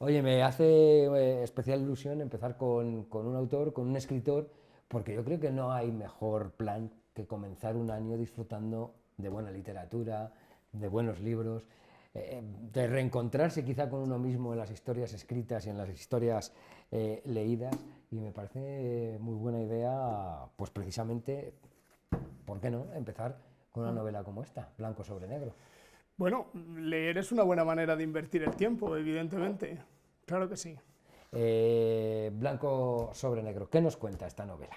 Oye, me hace especial ilusión empezar con un autor, con un escritor, porque yo creo que no hay mejor plan que comenzar un año disfrutando de buena literatura, de buenos libros, de reencontrarse quizá con uno mismo en las historias escritas y en las historias leídas. Y me parece muy buena idea, pues precisamente, ¿por qué no?, empezar con una novela como esta, blanco sobre negro. Bueno, leer es una buena manera de invertir el tiempo, evidentemente. Claro que sí. Blanco sobre negro, ¿qué nos cuenta esta novela?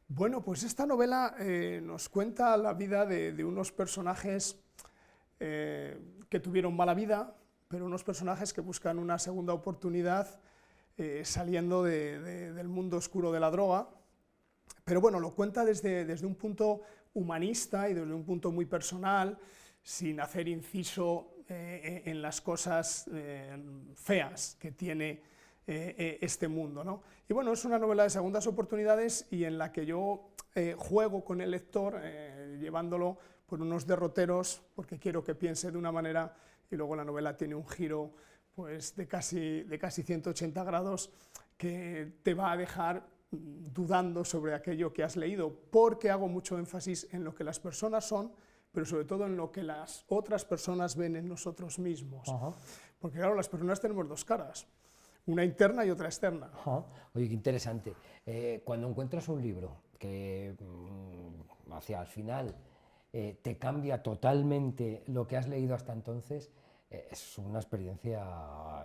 Bueno, pues esta novela nos cuenta la vida de unos personajes que tuvieron mala vida, pero unos personajes que buscan una segunda oportunidad saliendo del mundo oscuro de la droga. Pero bueno, lo cuenta desde un punto humanista y desde un punto muy personal, sin hacer inciso en las cosas feas que tiene este mundo, ¿no? Y bueno, es una novela de segundas oportunidades y en la que yo juego con el lector, llevándolo por unos derroteros, porque quiero que piense de una manera, y luego la novela tiene un giro pues, de casi 180 grados, que te va a dejar dudando sobre aquello que has leído, porque hago mucho énfasis en lo que las personas son, pero sobre todo en lo que las otras personas ven en nosotros mismos. Ajá. Porque claro, las personas tenemos dos caras, una interna y otra externa. Ajá. Oye, qué interesante. Cuando encuentras un libro que hacia el final te cambia totalmente lo que has leído hasta entonces, es una experiencia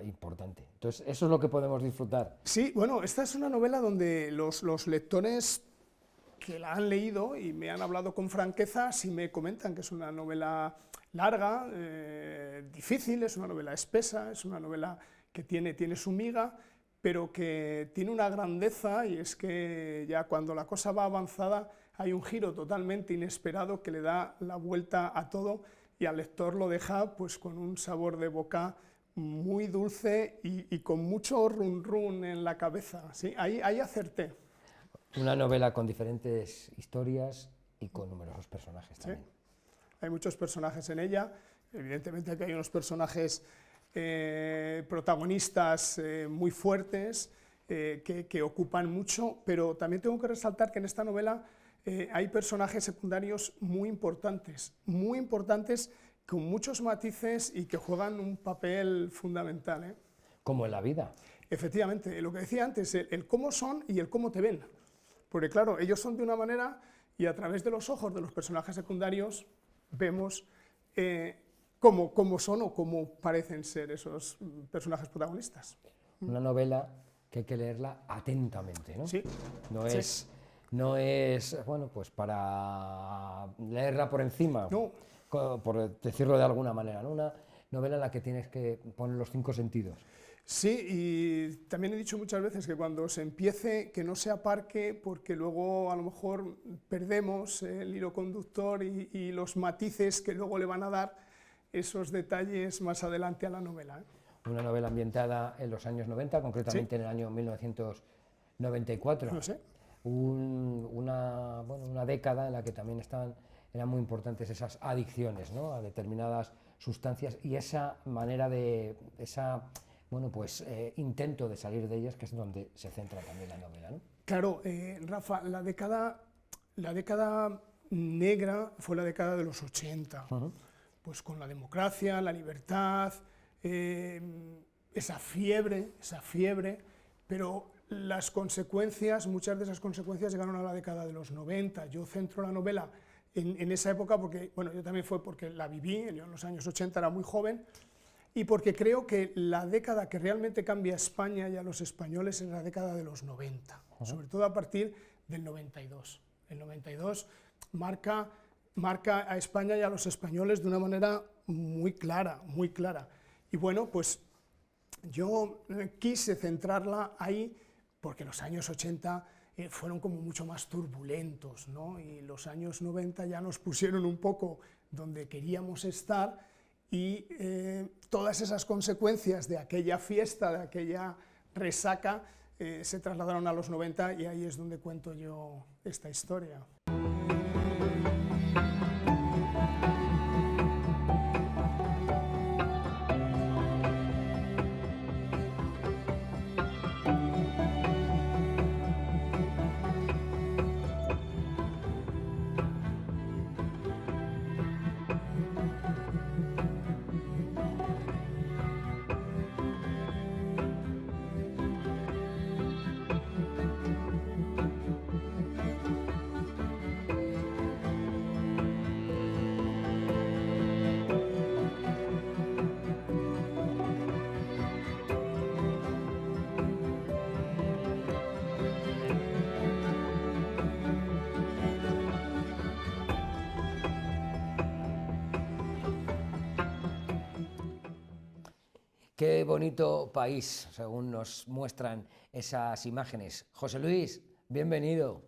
importante. Entonces, eso es lo que podemos disfrutar. Sí, bueno, esta es una novela donde los lectores que la han leído y me han hablado con franqueza, sí me comentan que es una novela larga, difícil, es una novela espesa, es una novela que tiene su miga, pero que tiene una grandeza, y es que ya cuando la cosa va avanzada hay un giro totalmente inesperado que le da la vuelta a todo y al lector lo deja pues con un sabor de boca muy dulce y con mucho run run en la cabeza. ¿Sí? Ahí acerté. Una novela con diferentes historias y con numerosos personajes ¿Sí? también. Hay muchos personajes en ella, evidentemente que hay unos personajes protagonistas muy fuertes que ocupan mucho, pero también tengo que resaltar que en esta novela hay personajes secundarios muy importantes, con muchos matices y que juegan un papel fundamental, ¿eh? Como en la vida. Efectivamente, lo que decía antes, el cómo son y el cómo te ven. Porque claro, ellos son de una manera y a través de los ojos de los personajes secundarios vemos cómo son o cómo parecen ser esos personajes protagonistas. Una novela que hay que leerla atentamente, ¿no? Sí. No Sí. es, no es, bueno, pues para leerla por encima, No. por decirlo de alguna manera, ¿no? Una novela en la que tienes que poner los 5 sentidos. Sí, y también he dicho muchas veces que cuando se empiece, que no se aparque, porque luego a lo mejor perdemos el hilo conductor y los matices que luego le van a dar esos detalles más adelante a la novela, ¿eh? Una novela ambientada en los años 90, concretamente Sí. en el año 1994. No sé. Una década en la que también eran muy importantes esas adicciones, ¿no?, a determinadas sustancias y esa manera intento de salir de ellas, que es donde se centra también la novela, ¿no? Claro, Rafa, la década negra fue la década de los 80, pues con la democracia, la libertad, esa fiebre, pero las consecuencias, muchas de esas consecuencias llegaron a la década de los 90. Yo centro la novela en esa época porque, bueno, yo también fue porque la viví, yo en los años 80 era muy joven, y porque creo que la década que realmente cambia a España y a los españoles es la década de los 90, sobre todo a partir del 92. El 92 marca a España y a los españoles de una manera muy clara, muy clara. Y bueno, pues yo quise centrarla ahí porque los años 80 fueron como mucho más turbulentos, ¿no? Y los años 90 ya nos pusieron un poco donde queríamos estar, y todas esas consecuencias de aquella fiesta, de aquella resaca, se trasladaron a los 90 y ahí es donde cuento yo esta historia. Qué bonito país, según nos muestran esas imágenes. José Luis, bienvenido.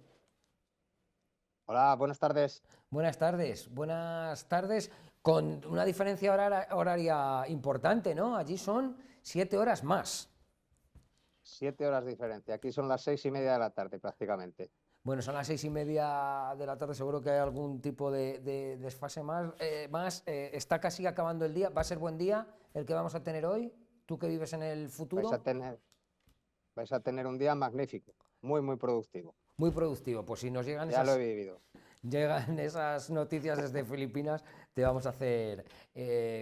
Hola, buenas tardes. Buenas tardes, con una diferencia horaria importante, ¿no? Allí son 7 horas más. 7 horas de diferencia. Aquí son las 6:30 de la tarde prácticamente. Bueno, son las 6:30 de la tarde, seguro que hay algún tipo de desfase más. Está casi acabando el día, va a ser buen día el que vamos a tener hoy, tú que vives en el Vais a futuro. tener, vais a tener un día magnífico, muy, muy productivo. Muy productivo, pues si nos llegan Ya lo he vivido. esas noticias desde Filipinas, te vamos a hacer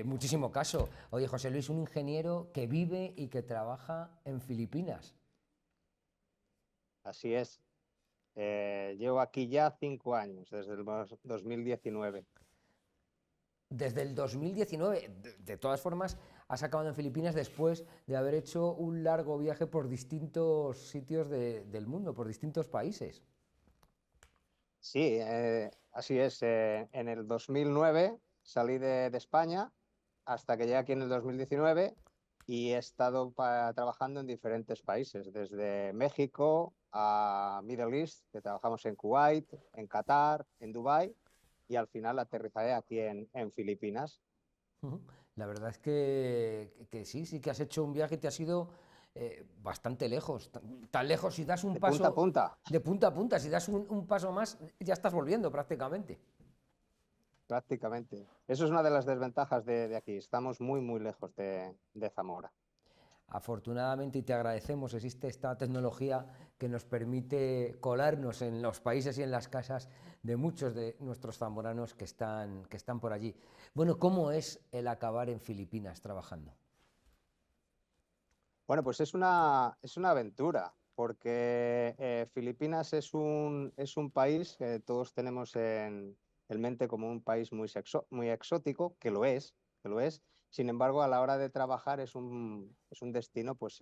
muchísimo caso. Oye, José Luis, un ingeniero que vive y que trabaja en Filipinas. Así es. Llevo aquí ya 5 años, desde el 2019. Desde el 2019, de todas formas, has acabado en Filipinas después de haber hecho un largo viaje por distintos sitios del mundo, por distintos países. Sí, así es. En el 2009 salí de España hasta que llegué aquí en el 2019 y he estado trabajando en diferentes países, desde México a Middle East, que trabajamos en Kuwait, en Qatar, en Dubái y al final aterrizaré aquí en Filipinas. Ujú. La verdad es que sí que has hecho un viaje y te has ido bastante lejos, tan lejos, si das un De punta a paso punta, de punta a punta, si das un paso más, ya estás volviendo prácticamente. prácticamente. Eso es una de las desventajas de aquí. Estamos muy, muy lejos de Zamora. Afortunadamente, y te agradecemos, existe esta tecnología que nos permite colarnos en los países y en las casas de muchos de nuestros zamoranos que están por allí. Bueno, ¿cómo es el acabar en Filipinas trabajando? Bueno, pues es una aventura, porque Filipinas es un país que todos tenemos en mente como un país muy exótico, que lo es. Sin embargo, a la hora de trabajar es un destino pues,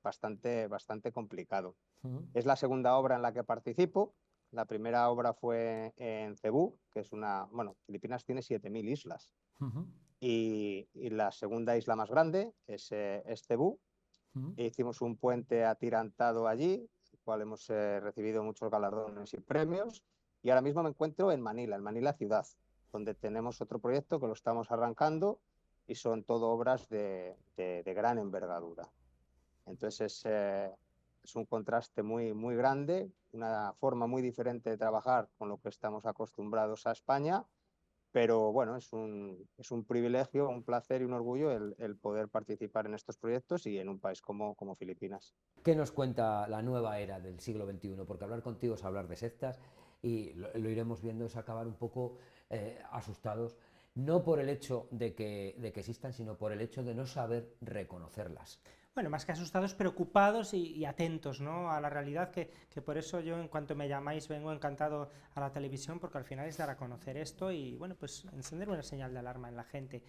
bastante, bastante complicado. Ujú, Es la segunda obra en la que participo. La primera obra fue en Cebú, que es bueno, Filipinas tiene 7.000 islas. ujú, Y la segunda isla más grande es Cebú. ujú. Hicimos un puente atirantado allí, el cual hemos recibido muchos galardones y premios. Y ahora mismo me encuentro en Manila ciudad, donde tenemos otro proyecto que lo estamos arrancando y son todo obras de gran envergadura. Entonces es un contraste muy, muy grande, una forma muy diferente de trabajar con lo que estamos acostumbrados a España, pero bueno, es un privilegio, un placer y un orgullo el poder participar en estos proyectos y en un país como Filipinas. ¿Qué nos cuenta la nueva era del siglo XXI? Porque hablar contigo es hablar de sectas y lo iremos viendo, es acabar un poco asustados, no por el hecho de que existan, sino por el hecho de no saber reconocerlas. Bueno, más que asustados, preocupados y atentos, ¿no?, a la realidad, que por eso yo, en cuanto me llamáis, vengo encantado a la televisión, porque al final es dar a conocer esto y, bueno, pues encender una señal de alarma en la gente.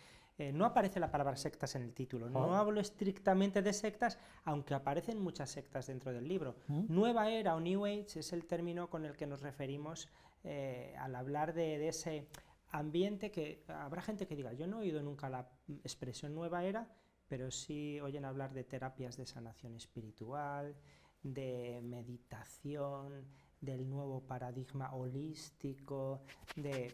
No aparece la palabra sectas en el título, no hablo estrictamente de sectas, aunque aparecen muchas sectas dentro del libro. Nueva Era o New Age es el término con el que nos referimos al hablar de ese ambiente, que habrá gente que diga, yo no he oído nunca la expresión Nueva Era, pero sí oyen hablar de terapias de sanación espiritual, de meditación, del nuevo paradigma holístico, de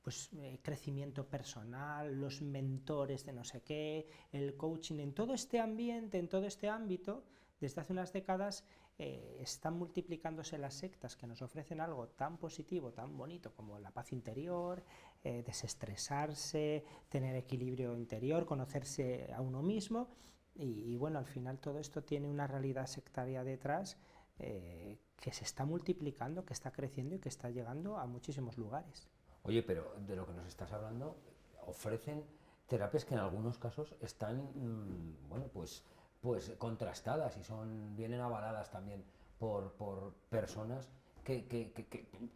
pues, crecimiento personal, los mentores de no sé qué, el coaching. En todo este ambiente, en todo este ámbito, desde hace unas décadas están multiplicándose las sectas que nos ofrecen algo tan positivo, tan bonito como la paz interior, desestresarse, tener equilibrio interior, conocerse a uno mismo. Y bueno, al final todo esto tiene una realidad sectaria detrás que se está multiplicando, que está creciendo y que está llegando a muchísimos lugares. Oye, pero de lo que nos estás hablando, ofrecen terapias que en algunos casos están, bueno, pues contrastadas y vienen avaladas también por personas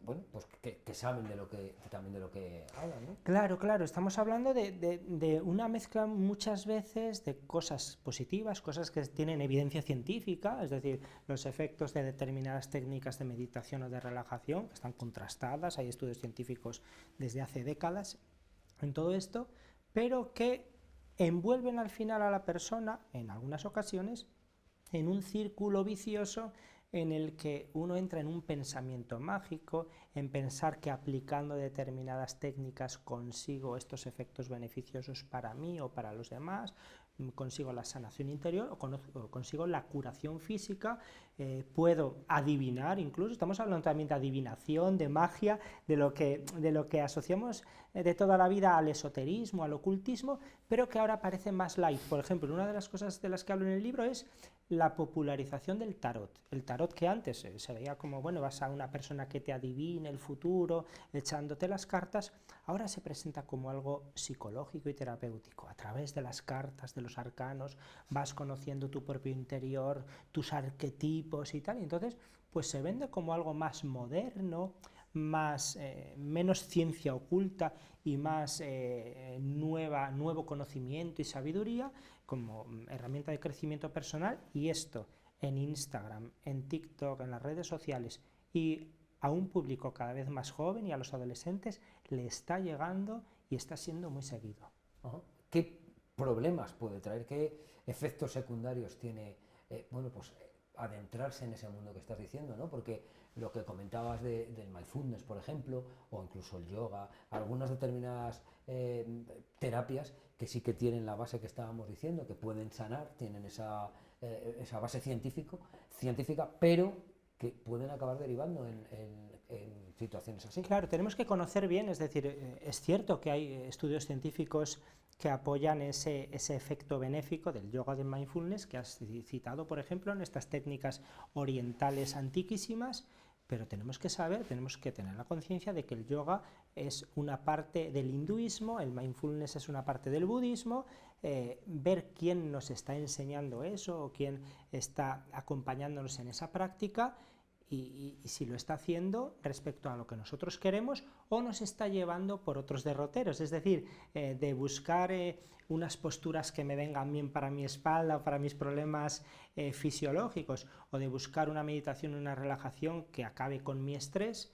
bueno, pues que saben también de lo que hablan, ¿no? Claro, claro, estamos hablando de una mezcla muchas veces de cosas positivas, cosas que tienen evidencia científica, es decir, los efectos de determinadas técnicas de meditación o de relajación, que están contrastadas, hay estudios científicos desde hace décadas en todo esto, pero que envuelven al final a la persona, en algunas ocasiones, en un círculo vicioso en el que uno entra en un pensamiento mágico, en pensar que aplicando determinadas técnicas consigo estos efectos beneficiosos para mí o para los demás, consigo la sanación interior o consigo la curación física, puedo adivinar, incluso estamos hablando también de adivinación, de magia, de lo que asociamos de toda la vida al esoterismo, al ocultismo, pero que ahora parece más light. Por ejemplo, una de las cosas de las que hablo en el libro es la popularización del tarot. El tarot que antes se veía como, bueno, vas a una persona que te adivine el futuro, echándote las cartas, ahora se presenta como algo psicológico y terapéutico. A través de las cartas, de los arcanos, vas conociendo tu propio interior, tus arquetipos y tal, y entonces pues se vende como algo más moderno, menos ciencia oculta y más nuevo conocimiento y sabiduría como herramienta de crecimiento personal, y esto en Instagram, en TikTok, en las redes sociales y a un público cada vez más joven y a los adolescentes le está llegando y está siendo muy seguido. ¿Qué problemas puede traer? ¿Qué efectos secundarios tiene adentrarse en ese mundo que estás diciendo, ¿no? Porque lo que comentabas del mindfulness, por ejemplo, o incluso el yoga, algunas determinadas terapias que sí que tienen la base que estábamos diciendo, que pueden sanar, tienen esa base científica, pero que pueden acabar derivando en situaciones así. Claro, tenemos que conocer bien, es decir, es cierto que hay estudios científicos que apoyan ese efecto benéfico del yoga del mindfulness que has citado, por ejemplo, en estas técnicas orientales antiquísimas, pero tenemos que saber, tenemos que tener la conciencia de que el yoga es una parte del hinduismo, el mindfulness es una parte del budismo, ver quién nos está enseñando eso o quién está acompañándonos en esa práctica y si lo está haciendo respecto a lo que nosotros queremos o nos está llevando por otros derroteros, es decir, de buscar unas posturas que me vengan bien para mi espalda o para mis problemas fisiológicos, o de buscar una meditación, una relajación que acabe con mi estrés,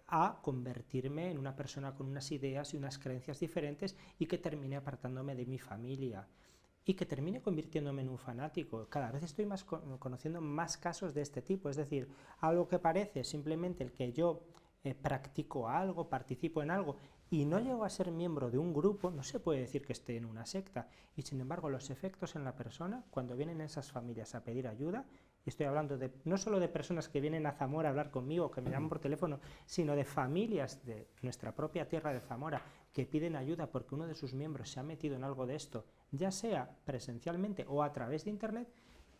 a convertirme en una persona con unas ideas y unas creencias diferentes y que termine apartándome de mi familia y que termine convirtiéndome en un fanático. Cada vez estoy conociendo más casos de este tipo, es decir, algo que parece simplemente el que yo practico algo, participo en algo y no llego a ser miembro de un grupo, no se puede decir que esté en una secta, y sin embargo los efectos en la persona, cuando vienen esas familias a pedir ayuda, y estoy hablando no solo de personas que vienen a Zamora a hablar conmigo, que me llaman por teléfono, sino de familias de nuestra propia tierra de Zamora que piden ayuda porque uno de sus miembros se ha metido en algo de esto, ya sea presencialmente o a través de internet,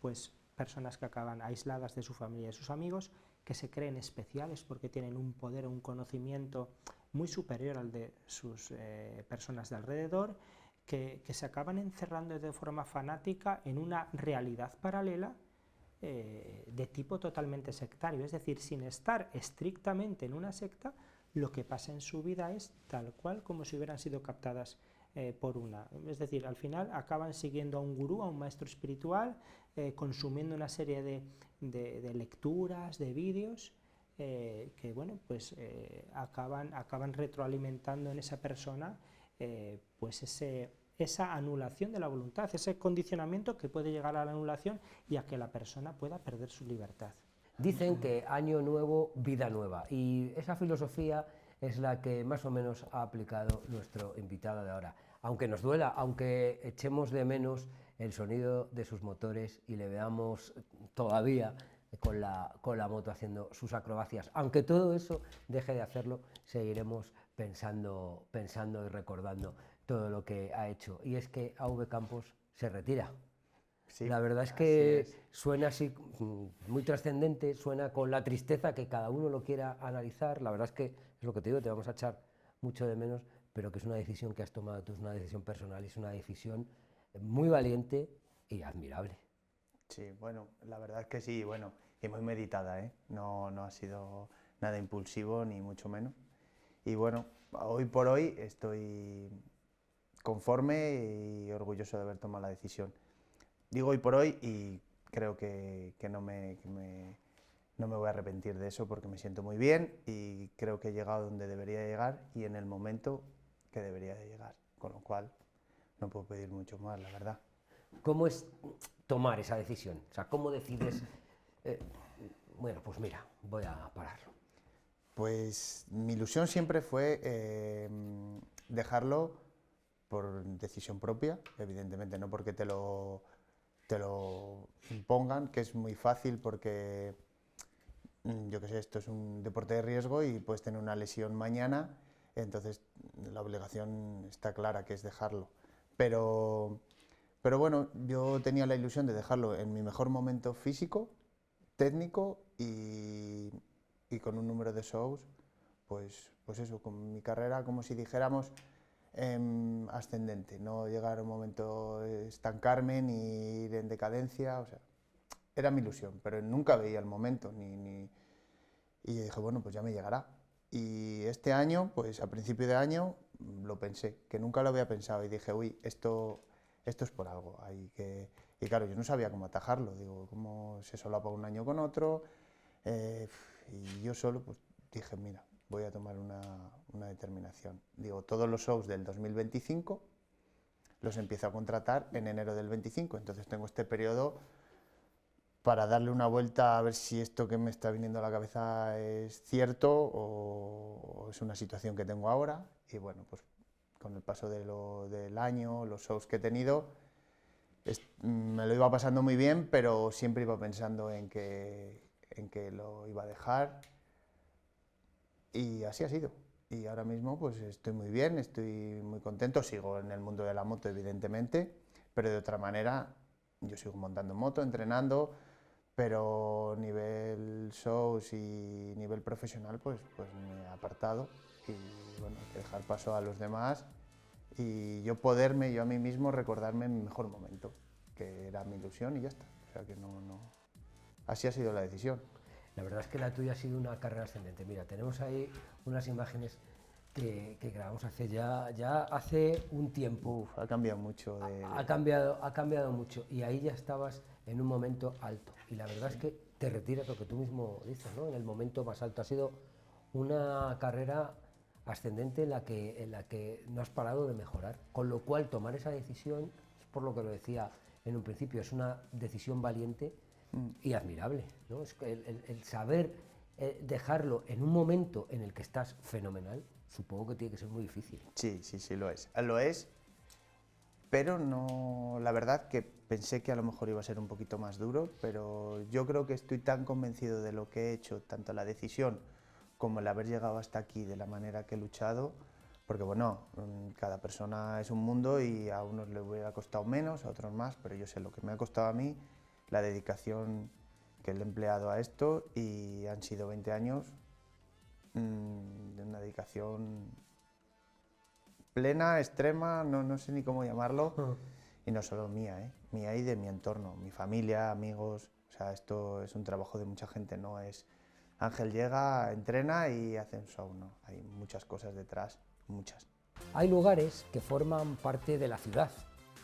pues personas que acaban aisladas de su familia y de sus amigos, que se creen especiales porque tienen un poder o un conocimiento muy superior al de sus personas de alrededor, que se acaban encerrando de forma fanática en una realidad paralela de tipo totalmente sectario, es decir, sin estar estrictamente en una secta, lo que pasa en su vida es tal cual como si hubieran sido captadas por una. Es decir, al final acaban siguiendo a un gurú, a un maestro espiritual, consumiendo una serie de lecturas, de vídeos, que bueno, pues acaban retroalimentando en esa persona pues esa anulación de la voluntad, ese condicionamiento que puede llegar a la anulación y a que la persona pueda perder su libertad. Dicen que año nuevo, vida nueva, y esa filosofía es la que más o menos ha aplicado nuestro invitado de ahora. Aunque nos duela, aunque echemos de menos el sonido de sus motores y le veamos todavía con la moto haciendo sus acrobacias, aunque todo eso deje de hacerlo, seguiremos pensando y recordando todo lo que ha hecho. Y es que A.V. Campos se retira. Sí, la verdad es que suena así muy trascendente, suena con la tristeza que cada uno lo quiera analizar. La verdad es que es lo que te digo, te vamos a echar mucho de menos, pero que es una decisión que has tomado tú, es una decisión personal y es una decisión muy valiente y admirable. Sí, bueno, la verdad es que sí, bueno, y muy meditada, ¿eh? No ha sido nada impulsivo ni mucho menos. Y bueno, hoy por hoy estoy conforme y orgulloso de haber tomado la decisión. Digo hoy por hoy y creo que no me voy a arrepentir de eso porque me siento muy bien y creo que he llegado donde debería llegar y en el momento que debería de llegar. Con lo cual, no puedo pedir mucho más, la verdad. ¿Cómo es tomar esa decisión? O sea, ¿cómo decides, bueno, pues mira, voy a pararlo? Pues mi ilusión siempre fue dejarlo por decisión propia, evidentemente, no porque te lo impongan, que es muy fácil porque, yo qué sé, esto es un deporte de riesgo y puedes tener una lesión mañana, entonces la obligación está clara, que es dejarlo. Pero bueno, yo tenía la ilusión de dejarlo en mi mejor momento físico, técnico y con un número de shows, pues eso, con mi carrera como si dijéramos ascendente, no llegar a un momento estancarme ni ir en decadencia, o sea, era mi ilusión, pero nunca veía el momento y dije, bueno, pues ya me llegará. Y este año, pues a principio de año, lo pensé, que nunca lo había pensado y dije, uy, esto es por algo. Y claro, yo no sabía cómo atajarlo, digo, cómo se solapa un año con otro, y yo solo pues dije, mira, voy a tomar una determinación. Digo, todos los shows del 2025 los empiezo a contratar en enero del 25, entonces tengo este periodo para darle una vuelta a ver si esto que me está viniendo a la cabeza es cierto o es una situación que tengo ahora. Y bueno, pues con el paso del año, los shows que he tenido, me lo iba pasando muy bien, pero siempre iba pensando en que lo iba a dejar. Y así ha sido. Y ahora mismo pues estoy muy bien, estoy muy contento, sigo en el mundo de la moto evidentemente, pero de otra manera yo sigo montando moto, entrenando, pero nivel shows y nivel profesional pues me he apartado y bueno, hay que dejar paso a los demás y yo a mí mismo recordarme mi mejor momento, que era mi ilusión y ya está. O sea que así ha sido la decisión. La verdad es que la tuya ha sido una carrera ascendente. Mira, tenemos ahí unas imágenes que grabamos ya hace un tiempo. Uf, ha cambiado mucho. Ha cambiado mucho y ahí ya estabas en un momento alto. Y la verdad es que te retiras, lo que tú mismo dices, ¿no? En el momento más alto. Ha sido una carrera ascendente en la que no has parado de mejorar. Con lo cual, tomar esa decisión, es por lo que lo decía en un principio, es una decisión valiente y admirable, ¿no? Es que el saber dejarlo en un momento en el que estás fenomenal, supongo que tiene que ser muy difícil. Sí, lo es. Lo es, pero no, la verdad que pensé que a lo mejor iba a ser un poquito más duro, pero yo creo que estoy tan convencido de lo que he hecho, tanto la decisión como el haber llegado hasta aquí de la manera que he luchado, porque bueno, cada persona es un mundo y a unos les hubiera costado menos, a otros más, pero yo sé lo que me ha costado a mí, la dedicación que le he empleado a esto y han sido 20 años de una dedicación plena, extrema, no sé ni cómo llamarlo, y no solo mía, mía y de mi entorno, mi familia, amigos, o sea, esto es un trabajo de mucha gente, no es Ángel llega, entrena y hace un show, no, hay muchas cosas detrás, muchas. Hay lugares que forman parte de la ciudad,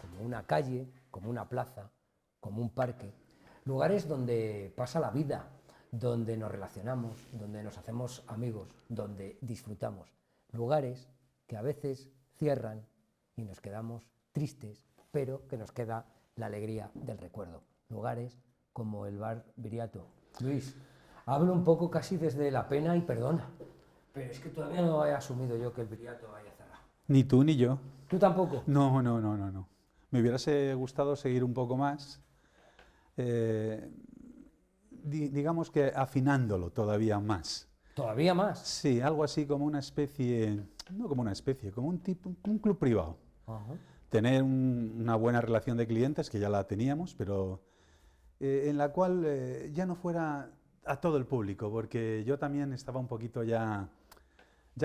como una calle, como una plaza, como un parque, lugares donde pasa la vida, donde nos relacionamos, donde nos hacemos amigos, donde disfrutamos, lugares que a veces cierran y nos quedamos tristes, pero que nos queda la alegría del recuerdo, lugares como el bar Viriato. Luis, hablo un poco casi desde la pena y perdona, pero es que todavía no he asumido yo que el Viriato haya cerrado. Ni tú ni yo. ¿Tú tampoco? No. Me hubiese gustado seguir un poco más, digamos que afinándolo todavía más. ¿Todavía más? Sí, algo así como una especie, no como una especie, como un club privado. Ajá. Tener una buena relación de clientes, que ya la teníamos, pero en la cual ya no fuera a todo el público, porque yo también estaba un poquito ya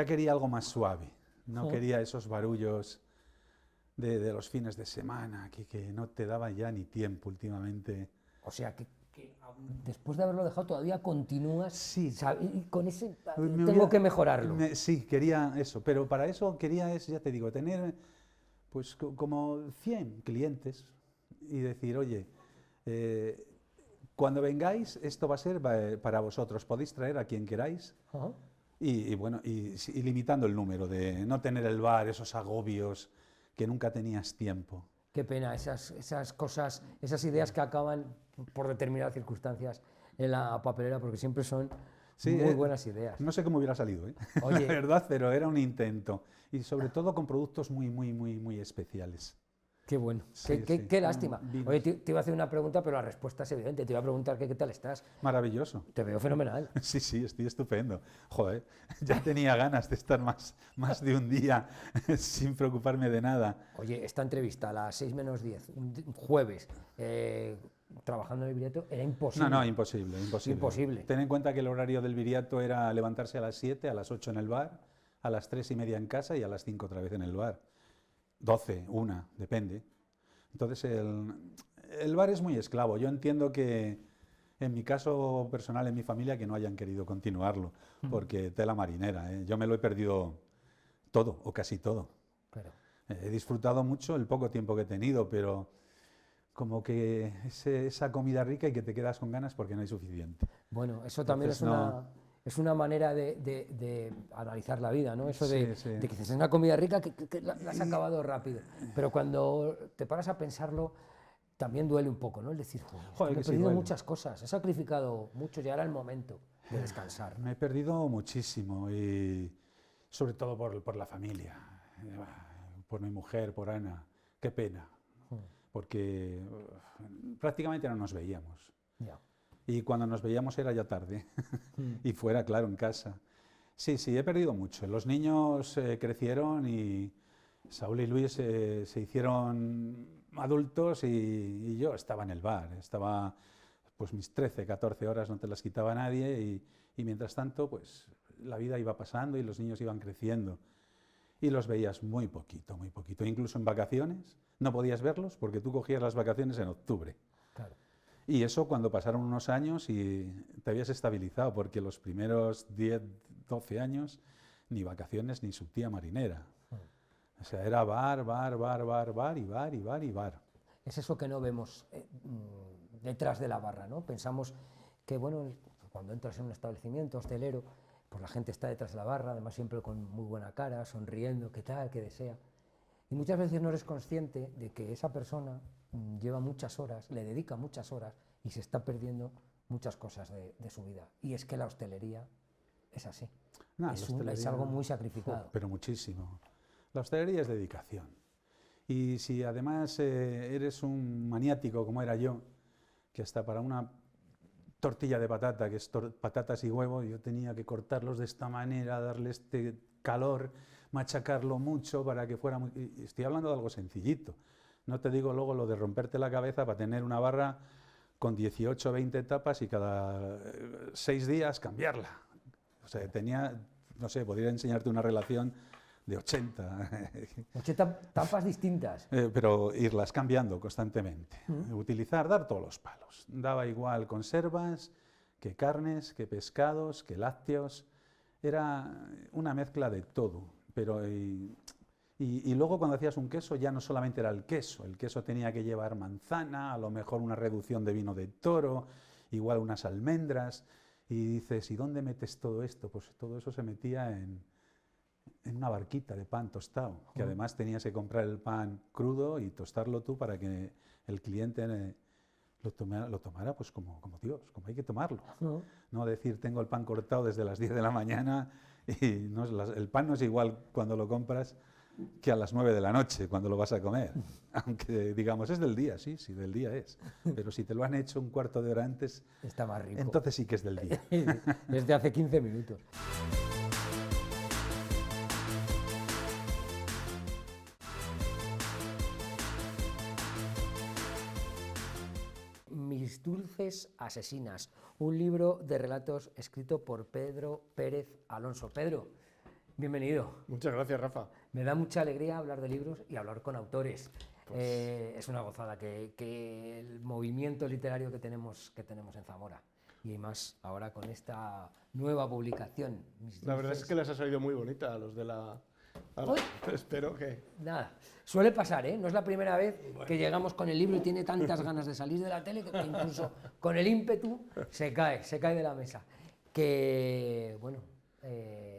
quería algo más suave, no quería esos barullos de los fines de semana, que no te daba ya ni tiempo últimamente. O sea, que después de haberlo dejado todavía continúas, Sí. y con ese Me tengo hubiera- que mejorarlo. Sí, quería eso, pero para eso quería, ya te digo, tener pues como 100 clientes y decir, oye, cuando vengáis, esto va a ser para vosotros, podéis traer a quien queráis. Ajá. Y bueno, y limitando el número, de no tener el bar, esos agobios que nunca tenías tiempo. Qué pena, esas cosas, esas ideas que acaban por determinadas circunstancias en la papelera, porque siempre son Sí, muy buenas ideas. No sé cómo hubiera salido, Oye. la verdad, pero era un intento. Y sobre todo con productos muy especiales. Qué bueno, Sí, qué sí, lástima. vinos. Oye, te iba a hacer una pregunta, pero la respuesta es evidente. Te iba a preguntar qué tal estás. Maravilloso. Te veo fenomenal. Sí, sí, estoy estupendo. Joder, ya tenía ganas de estar más de un día sin preocuparme de nada. Oye, esta entrevista a las 6 menos 10, un jueves, trabajando en el Viriato, era imposible. No, imposible, imposible. Imposible. Ten en cuenta que el horario del Viriato era levantarse a las 7, a las 8 en el bar, a las 3:30 en casa y a las 5 otra vez en el bar. 12, 1, depende. Entonces el bar es muy esclavo. Yo entiendo que en mi caso personal, en mi familia, que no hayan querido continuarlo, porque tela marinera, ¿eh? Yo me lo he perdido todo, o casi todo. Claro. He disfrutado mucho el poco tiempo que he tenido, pero como que esa comida rica y que te quedas con ganas porque no hay suficiente. Bueno, eso también Entonces, es una manera de analizar la vida, ¿no? Eso de que dices, es una comida rica que la has acabado rápido. Pero cuando te paras a pensarlo, también duele un poco, ¿no? El decir, joder, que he sí, perdido duele. muchas cosas, he sacrificado mucho, ya era el momento de descansar. Me he perdido muchísimo y sobre todo por la familia, por mi mujer, por Ana. Qué pena, porque prácticamente no nos veíamos. Ya. Y cuando nos veíamos era ya tarde y fuera, claro, en casa. Sí, he perdido mucho. Los niños crecieron y Saúl y Luis se hicieron adultos y yo estaba en el bar. Estaba pues mis 13, 14 horas, no te las quitaba nadie y mientras tanto pues la vida iba pasando y los niños iban creciendo. Y los veías muy poquito, muy poquito. Incluso en vacaciones no podías verlos porque tú cogías las vacaciones en octubre. Claro. Y eso cuando pasaron unos años y te habías estabilizado, porque los primeros 10, 12 años ni vacaciones ni subtía marinera. O sea, era bar y bar. Es eso que no vemos detrás de la barra, ¿no? Pensamos que, bueno, cuando entras en un establecimiento hostelero, pues la gente está detrás de la barra, además siempre con muy buena cara, sonriendo, qué tal, qué desea. Y muchas veces no eres consciente de que esa persona lleva muchas horas, le dedica muchas horas y se está perdiendo muchas cosas de su vida. Y es que la hostelería es así. Es algo muy sacrificado. Pero muchísimo. La hostelería es dedicación. Y si además eres un maniático como era yo, que hasta para una tortilla de patata, que es patatas y huevo, yo tenía que cortarlos de esta manera, darle este calor, machacarlo mucho para que fuera muy... Y estoy hablando de algo sencillito. No te digo luego lo de romperte la cabeza para tener una barra con 18 o 20 tapas y cada 6 días cambiarla. O sea, tenía, no sé, podría enseñarte una relación de 80. 80 tapas distintas. Pero irlas cambiando constantemente. Dar todos los palos. Daba igual conservas, que carnes, que pescados, que lácteos. Era una mezcla de todo. Pero y luego cuando hacías un queso ya no solamente era el queso tenía que llevar manzana, a lo mejor una reducción de vino de toro, igual unas almendras. Y dices, ¿y dónde metes todo esto? Pues todo eso se metía en una barquita de pan tostado, que además tenías que comprar el pan crudo y tostarlo tú para que el cliente lo tomara pues como Dios, como hay que tomarlo. No decir, tengo el pan cortado desde las 10 de la mañana y el pan no es igual cuando lo compras que a las 9 de la noche cuando lo vas a comer. Aunque digamos, es del día, sí, del día es. Pero si te lo han hecho un cuarto de hora antes, está más rico. Entonces sí que es del día. Es de hace 15 minutos. Mis dulces asesinas, un libro de relatos escrito por Pedro Pérez Alonso. Pedro, bienvenido. Muchas gracias, Rafa. Me da mucha alegría hablar de libros y hablar con autores. Es una gozada que el movimiento literario que tenemos en Zamora. Y más ahora con esta nueva publicación. La verdad es que les ha salido muy bonita a los de la... Espero que... Nada, suele pasar, ¿eh? No es la primera vez que llegamos con el libro y tiene tantas ganas de salir de la tele que incluso con el ímpetu se cae de la mesa. Que, bueno,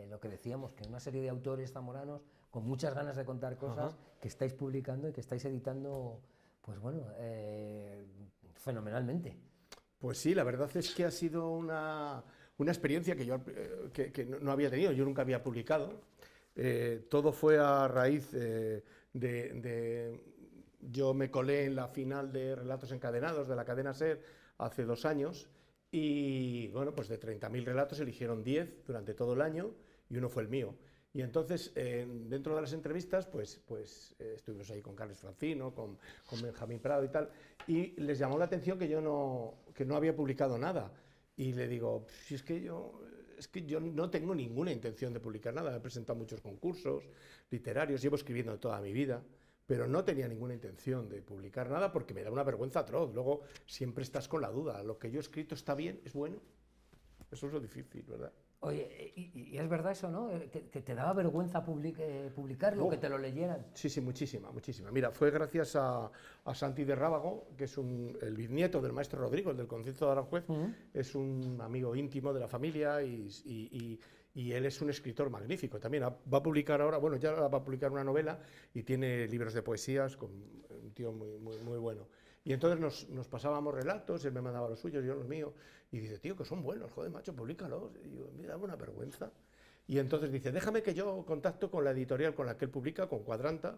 lo que decíamos, que una serie de autores zamoranos con muchas ganas de contar cosas que estáis publicando y que estáis editando, pues bueno, fenomenalmente. Pues sí, la verdad es que ha sido una experiencia que yo que no había tenido, yo nunca había publicado. Todo fue a raíz yo me colé en la final de Relatos Encadenados de la cadena SER hace 2 años y bueno, pues de 30.000 relatos eligieron 10 durante todo el año y uno fue el mío. Y entonces, dentro de las entrevistas, pues estuvimos ahí con Carles Francino, con Benjamín Prado y tal, y les llamó la atención que yo no había publicado nada. Y le digo, si es que yo no tengo ninguna intención de publicar nada, he presentado muchos concursos literarios, llevo escribiendo toda mi vida, pero no tenía ninguna intención de publicar nada porque me da una vergüenza atroz. Luego siempre estás con la duda, lo que yo he escrito está bien, es bueno. Eso es lo difícil, ¿verdad? Oye, y es verdad eso, ¿no? Que te daba vergüenza publicarlo, que te lo leyeran. Sí, sí, muchísima, muchísima. Mira, fue gracias a Santi de Rábago, que es el bisnieto del maestro Rodrigo, el del concierto de Aranjuez, es un amigo íntimo de la familia y él es un escritor magnífico también. Va a publicar ahora, bueno, ya va a publicar una novela y tiene libros de poesías con un tío muy bueno. Y entonces nos pasábamos relatos, él me mandaba los suyos, yo los míos, y dice, tío, que son buenos, joder, macho, públicalos. Y yo, me daba una vergüenza. Y entonces dice, déjame que yo contacto con la editorial con la que él publica, con Cuadranta,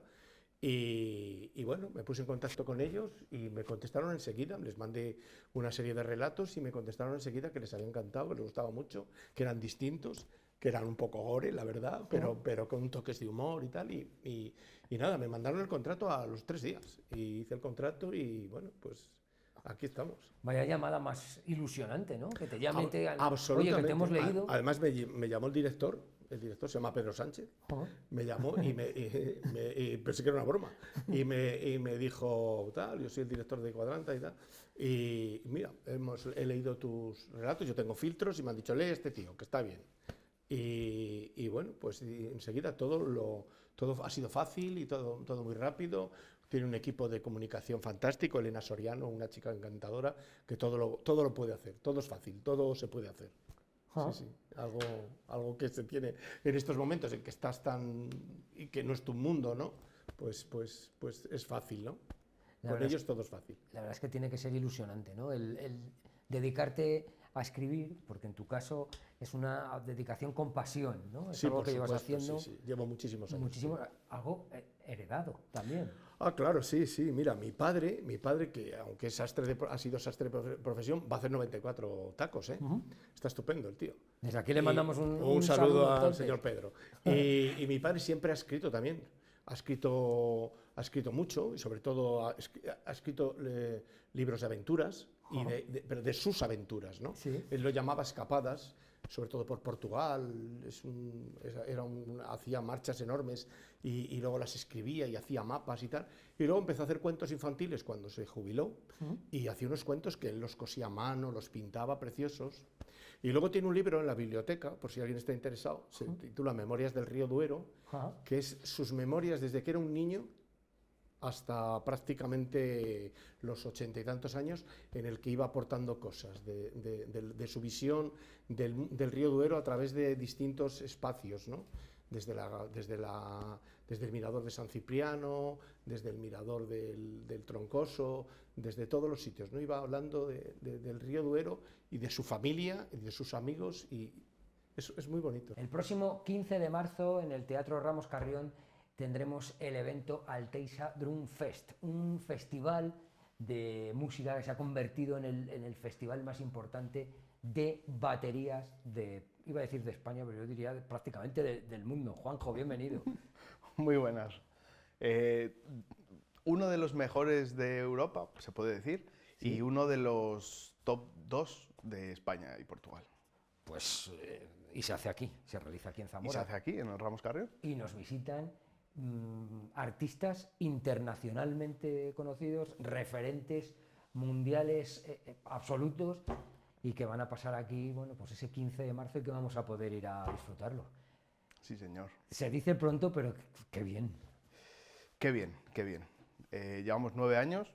y bueno, me puse en contacto con ellos y me contestaron enseguida, les mandé una serie de relatos y me contestaron enseguida que les había encantado, que les gustaba mucho, que eran distintos, que eran un poco gore, la verdad, pero con toques de humor y tal, y nada, me mandaron el contrato a los 3 días, y hice el contrato y bueno, pues aquí estamos. Vaya llamada más ilusionante, ¿no? Que te llamen y te digan, Absolutamente. oye, que te hemos leído. Además me llamó el director se llama Pedro Sánchez, me llamó y pensé que era una broma, y me dijo, tal, yo soy el director de Cuadranta y tal, y mira, he leído tus relatos, yo tengo filtros y me han dicho, lee este tío, que está bien. Y bueno, pues enseguida todo ha sido fácil y todo muy rápido. Tiene un equipo de comunicación fantástico, Elena Soriano, una chica encantadora, que todo lo puede hacer, todo es fácil, todo se puede hacer. Sí, algo que se tiene en estos momentos en que estás y que no es tu mundo, ¿no? Pues es fácil, ¿no? Con ellos todo es fácil. La verdad es que tiene que ser ilusionante, ¿no? El dedicarte a escribir, porque en tu caso es una dedicación con pasión, ¿no? Es algo que llevas haciendo. Sí, llevo muchísimos años. Algo heredado también. Ah, claro, sí. Mira, mi padre que aunque ha sido sastre de profesión, va a hacer 94 tacos, ¿eh? Está estupendo el tío. Desde aquí le mandamos un saludo al señor Pedro. Y mi padre siempre ha escrito también. Ha escrito mucho y sobre todo ha escrito libros de aventuras, pero de sus aventuras, ¿no? Sí. Él lo llamaba escapadas, sobre todo por Portugal, hacía marchas enormes y luego las escribía y hacía mapas y tal. Y luego empezó a hacer cuentos infantiles cuando se jubiló y hacía unos cuentos que él los cosía a mano, los pintaba preciosos. Y luego tiene un libro en la biblioteca, por si alguien está interesado, se titula Memorias del Río Duero, que es sus memorias desde que era un niño hasta prácticamente los 80 y tantos años, en el que iba aportando cosas de su visión del río Duero a través de distintos espacios, ¿no? Desde el mirador de San Cipriano, desde el mirador del Troncoso, desde todos los sitios, ¿no? Iba hablando del río Duero y de su familia y de sus amigos, y es muy bonito. El próximo 15 de marzo en el Teatro Ramos Carrión tendremos el evento Alteixa Drum Fest, un festival de música que se ha convertido en el festival más importante de baterías iba a decir de España, pero yo diría prácticamente del mundo. Juanjo, bienvenido. Muy buenas. Uno de los mejores de Europa, se puede decir, ¿sí? Y uno de los top 2 de España y Portugal. Pues, y se hace aquí, se realiza aquí en Zamora. Y se hace aquí, en el Ramos Carrión. Y nos visitan artistas internacionalmente conocidos, referentes mundiales absolutos, y que van a pasar aquí, bueno, pues ese 15 de marzo y que vamos a poder ir a disfrutarlo. Sí, señor. Se dice pronto, pero qué bien. Qué bien, qué bien. Llevamos 9 años,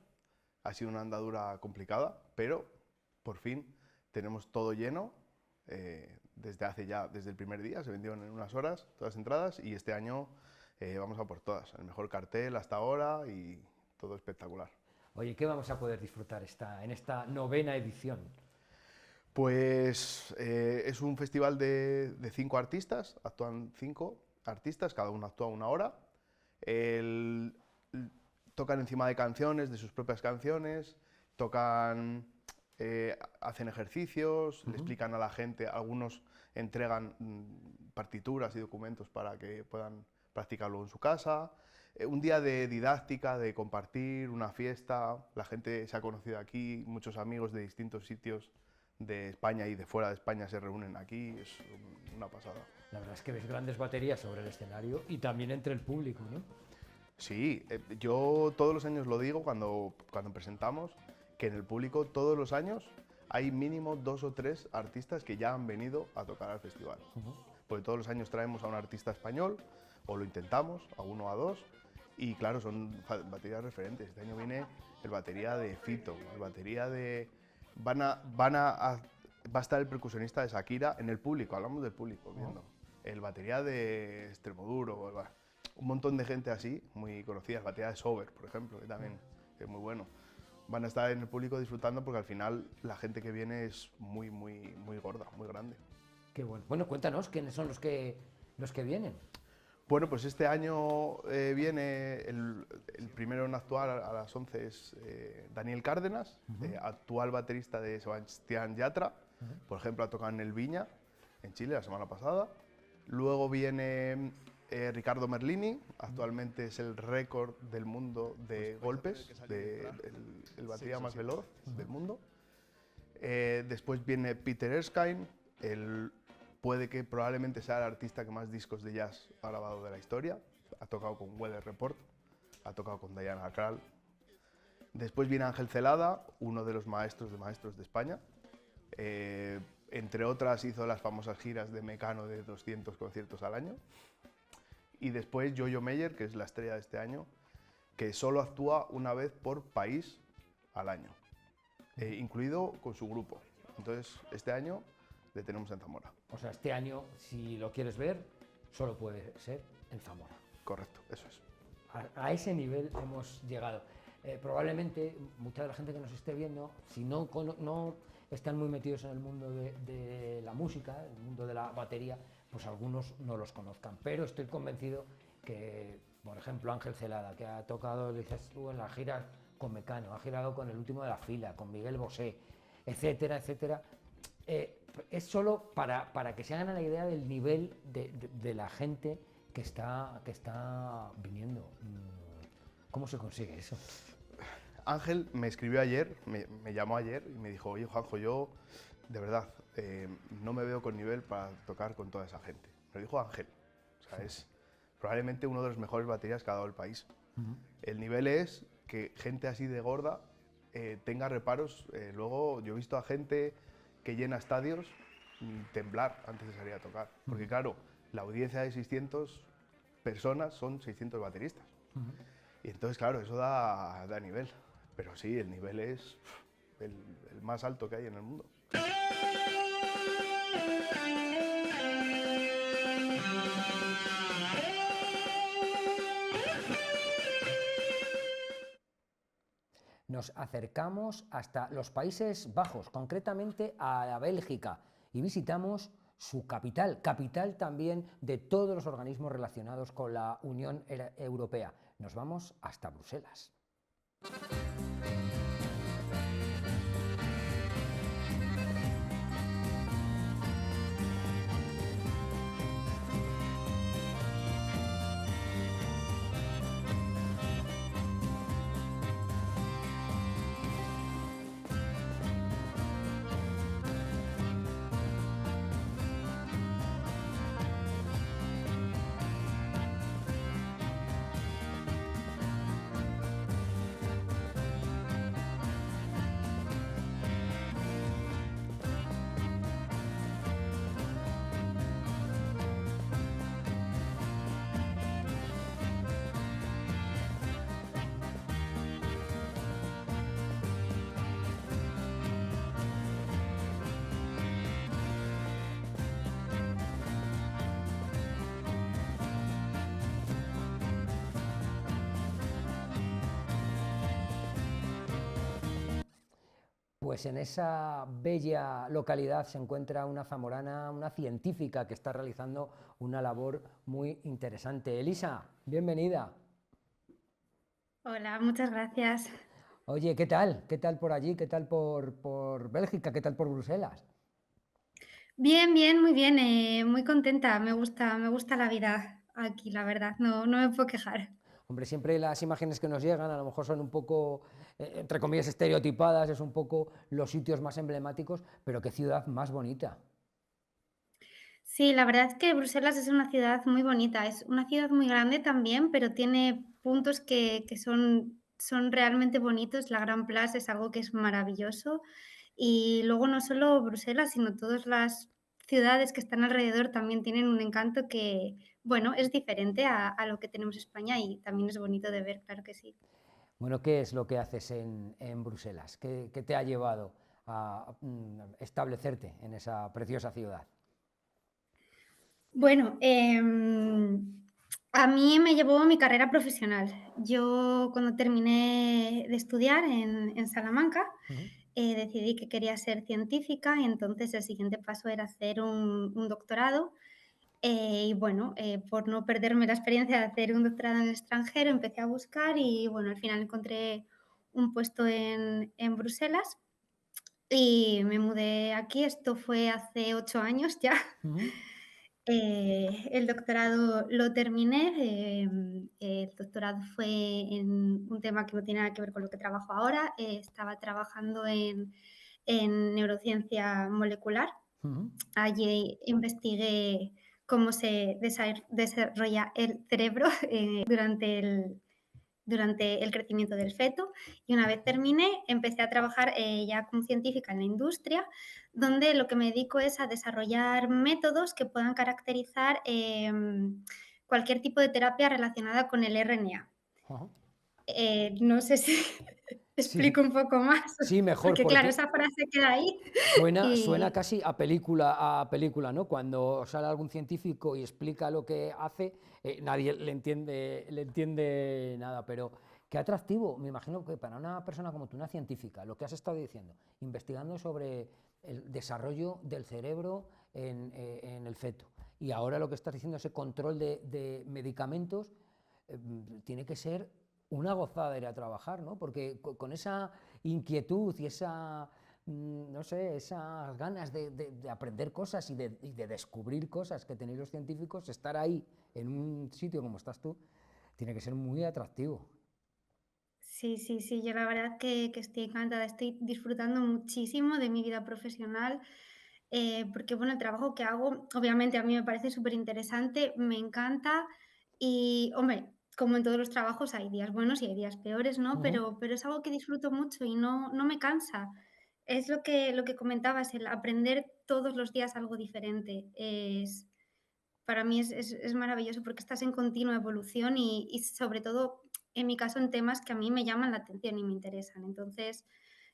ha sido una andadura complicada, pero por fin tenemos todo lleno. Desde el primer día se vendieron en unas horas todas las entradas, y este año vamos a por todas. El mejor cartel hasta ahora y todo espectacular. Oye, ¿qué vamos a poder disfrutar en esta 9ª edición? Pues es un festival de 5 artistas, actúan 5 artistas, cada uno actúa 1 hora. Tocan encima de canciones, de sus propias canciones, hacen ejercicios, le explican a la gente, algunos entregan partituras y documentos para que puedan practicarlo en su casa. Un día de didáctica, de compartir, una fiesta, la gente se ha conocido aquí, muchos amigos de distintos sitios de España y de fuera de España se reúnen aquí, es una pasada. La verdad es que ves grandes baterías sobre el escenario y también entre el público, ¿no? Sí, yo todos los años lo digo cuando presentamos, que en el público todos los años hay mínimo 2 o 3 artistas que ya han venido a tocar al festival. Porque todos los años traemos a un artista español, o lo intentamos, a 1 o a 2, y claro, son baterías referentes. Este año viene el batería de Fito, el batería de... Va a estar el percusionista de Shakira en el público, hablamos del público, viendo. El batería de Extremoduro, un montón de gente así, muy conocida, el batería de Sober, por ejemplo, que también es muy bueno. Van a estar en el público disfrutando porque al final la gente que viene es muy gorda, muy grande. Qué bueno. Bueno, cuéntanos, ¿quiénes son los que vienen? Bueno, pues este año viene el primero en actuar a las 11 es Daniel Cárdenas, actual baterista de Sebastián Yatra. Por ejemplo, ha tocado en el Viña, en Chile, la semana pasada. Luego viene Ricardo Merlini, actualmente es el récord del mundo de golpes, el batería más veloz del mundo. Después viene Peter Erskine, puede que probablemente sea el artista que más discos de jazz ha grabado de la historia. Ha tocado con Weather Report, ha tocado con Diana Krall. Después viene Ángel Celada, uno de los maestros de España. Entre otras hizo las famosas giras de Mecano de 200 conciertos al año. Y después Yoyo Meyer, que es la estrella de este año, que solo actúa una vez por país al año, incluido con su grupo. Entonces, este año le tenemos en Zamora. O sea, este año, si lo quieres ver, solo puede ser en Zamora. Correcto, eso es. A ese nivel hemos llegado. Probablemente mucha de la gente que nos esté viendo, si no están muy metidos en el mundo de la música, el mundo de la batería, pues algunos no los conozcan. Pero estoy convencido que, por ejemplo, Ángel Celada, que ha tocado, dices tú, en las giras con Mecano, ha girado con El Último de la Fila, con Miguel Bosé, etcétera, etcétera. Es solo para que se hagan la idea del nivel de la gente que está viniendo. ¿Cómo se consigue eso? Ángel me escribió ayer, me llamó ayer y me dijo, oye Juanjo, yo de verdad no me veo con nivel para tocar con toda esa gente. Me lo dijo Ángel, o sea, es probablemente uno de los mejores baterías que ha dado el país. El nivel es que gente así de gorda tenga reparos. Luego yo he visto a gente que llena estadios temblar antes de salir a tocar, porque claro, la audiencia de 600 personas son 600 bateristas. Y entonces, claro, eso da nivel. Pero sí, el nivel es el más alto que hay en el mundo. Nos acercamos hasta los Países Bajos, concretamente a Bélgica, y visitamos su capital también de todos los organismos relacionados con la Unión Europea. Nos vamos hasta Bruselas. Pues en esa bella localidad se encuentra una zamorana, una científica que está realizando una labor muy interesante. Elisa, bienvenida. Hola, muchas gracias. Oye, ¿qué tal? ¿Qué tal por allí? ¿Qué tal por Bélgica? ¿Qué tal por Bruselas? Bien, bien, muy bien, muy contenta. Me gusta la vida aquí, la verdad. No, no me puedo quejar. Hombre, siempre las imágenes que nos llegan a lo mejor son un poco, entre comillas, estereotipadas, es un poco los sitios más emblemáticos, pero qué ciudad más bonita. Sí, la verdad es que Bruselas es una ciudad muy bonita. Es una ciudad muy grande también, pero tiene puntos que son realmente bonitos. La Gran Place es algo que es maravilloso. Y luego no solo Bruselas, sino todas las ciudades que están alrededor también tienen un encanto que, bueno, es diferente a lo que tenemos en España y también es bonito de ver, claro que sí. Bueno, ¿qué es lo que haces en Bruselas? ¿Qué te ha llevado a establecerte en esa preciosa ciudad? Bueno, a mí me llevó mi carrera profesional. Yo cuando terminé de estudiar en Salamanca, Ujú. decidí que quería ser científica y entonces el siguiente paso era hacer un doctorado. Y bueno, por no perderme la experiencia de hacer un doctorado en el extranjero, empecé a buscar y bueno, al final encontré un puesto en Bruselas y me mudé aquí. Esto fue hace 8 años ya. Ujú. El doctorado lo terminé. El doctorado fue en un tema que no tiene nada que ver con lo que trabajo ahora. Estaba trabajando en neurociencia molecular. Ujú. Allí investigué cómo se desarrolla el cerebro durante el crecimiento del feto y una vez terminé empecé a trabajar ya como científica en la industria, donde lo que me dedico es a desarrollar métodos que puedan caracterizar cualquier tipo de terapia relacionada con el RNA. Ajá. No sé si Sí, explico un poco más, sí, mejor, porque claro, porque esa frase queda ahí suena y casi a película, ¿no? Cuando sale algún científico y explica lo que hace, nadie le entiende nada, pero qué atractivo, me imagino que para una persona como tú, una científica, lo que has estado diciendo, investigando sobre el desarrollo del cerebro en el feto, y ahora lo que estás diciendo, ese control de medicamentos, tiene que ser una gozada de ir a trabajar, ¿no? Porque con esa inquietud y esa, no sé, esas ganas de aprender cosas y de descubrir cosas que tenéis los científicos, estar ahí en un sitio como estás tú, tiene que ser muy atractivo. sí, sí, sí, yo la verdad que estoy encantada, estoy disfrutando muchísimo de mi vida profesional, porque bueno, el trabajo que hago, obviamente a mí me parece súper interesante, me encanta y, hombre, como en todos los trabajos hay días buenos y hay días peores, ¿no? Ujú. Pero es algo que disfruto mucho y no, no me cansa. Es lo que comentabas, el aprender todos los días algo diferente. Para mí es maravilloso porque estás en continua evolución y sobre todo, en mi caso, en temas que a mí me llaman la atención y me interesan. Entonces,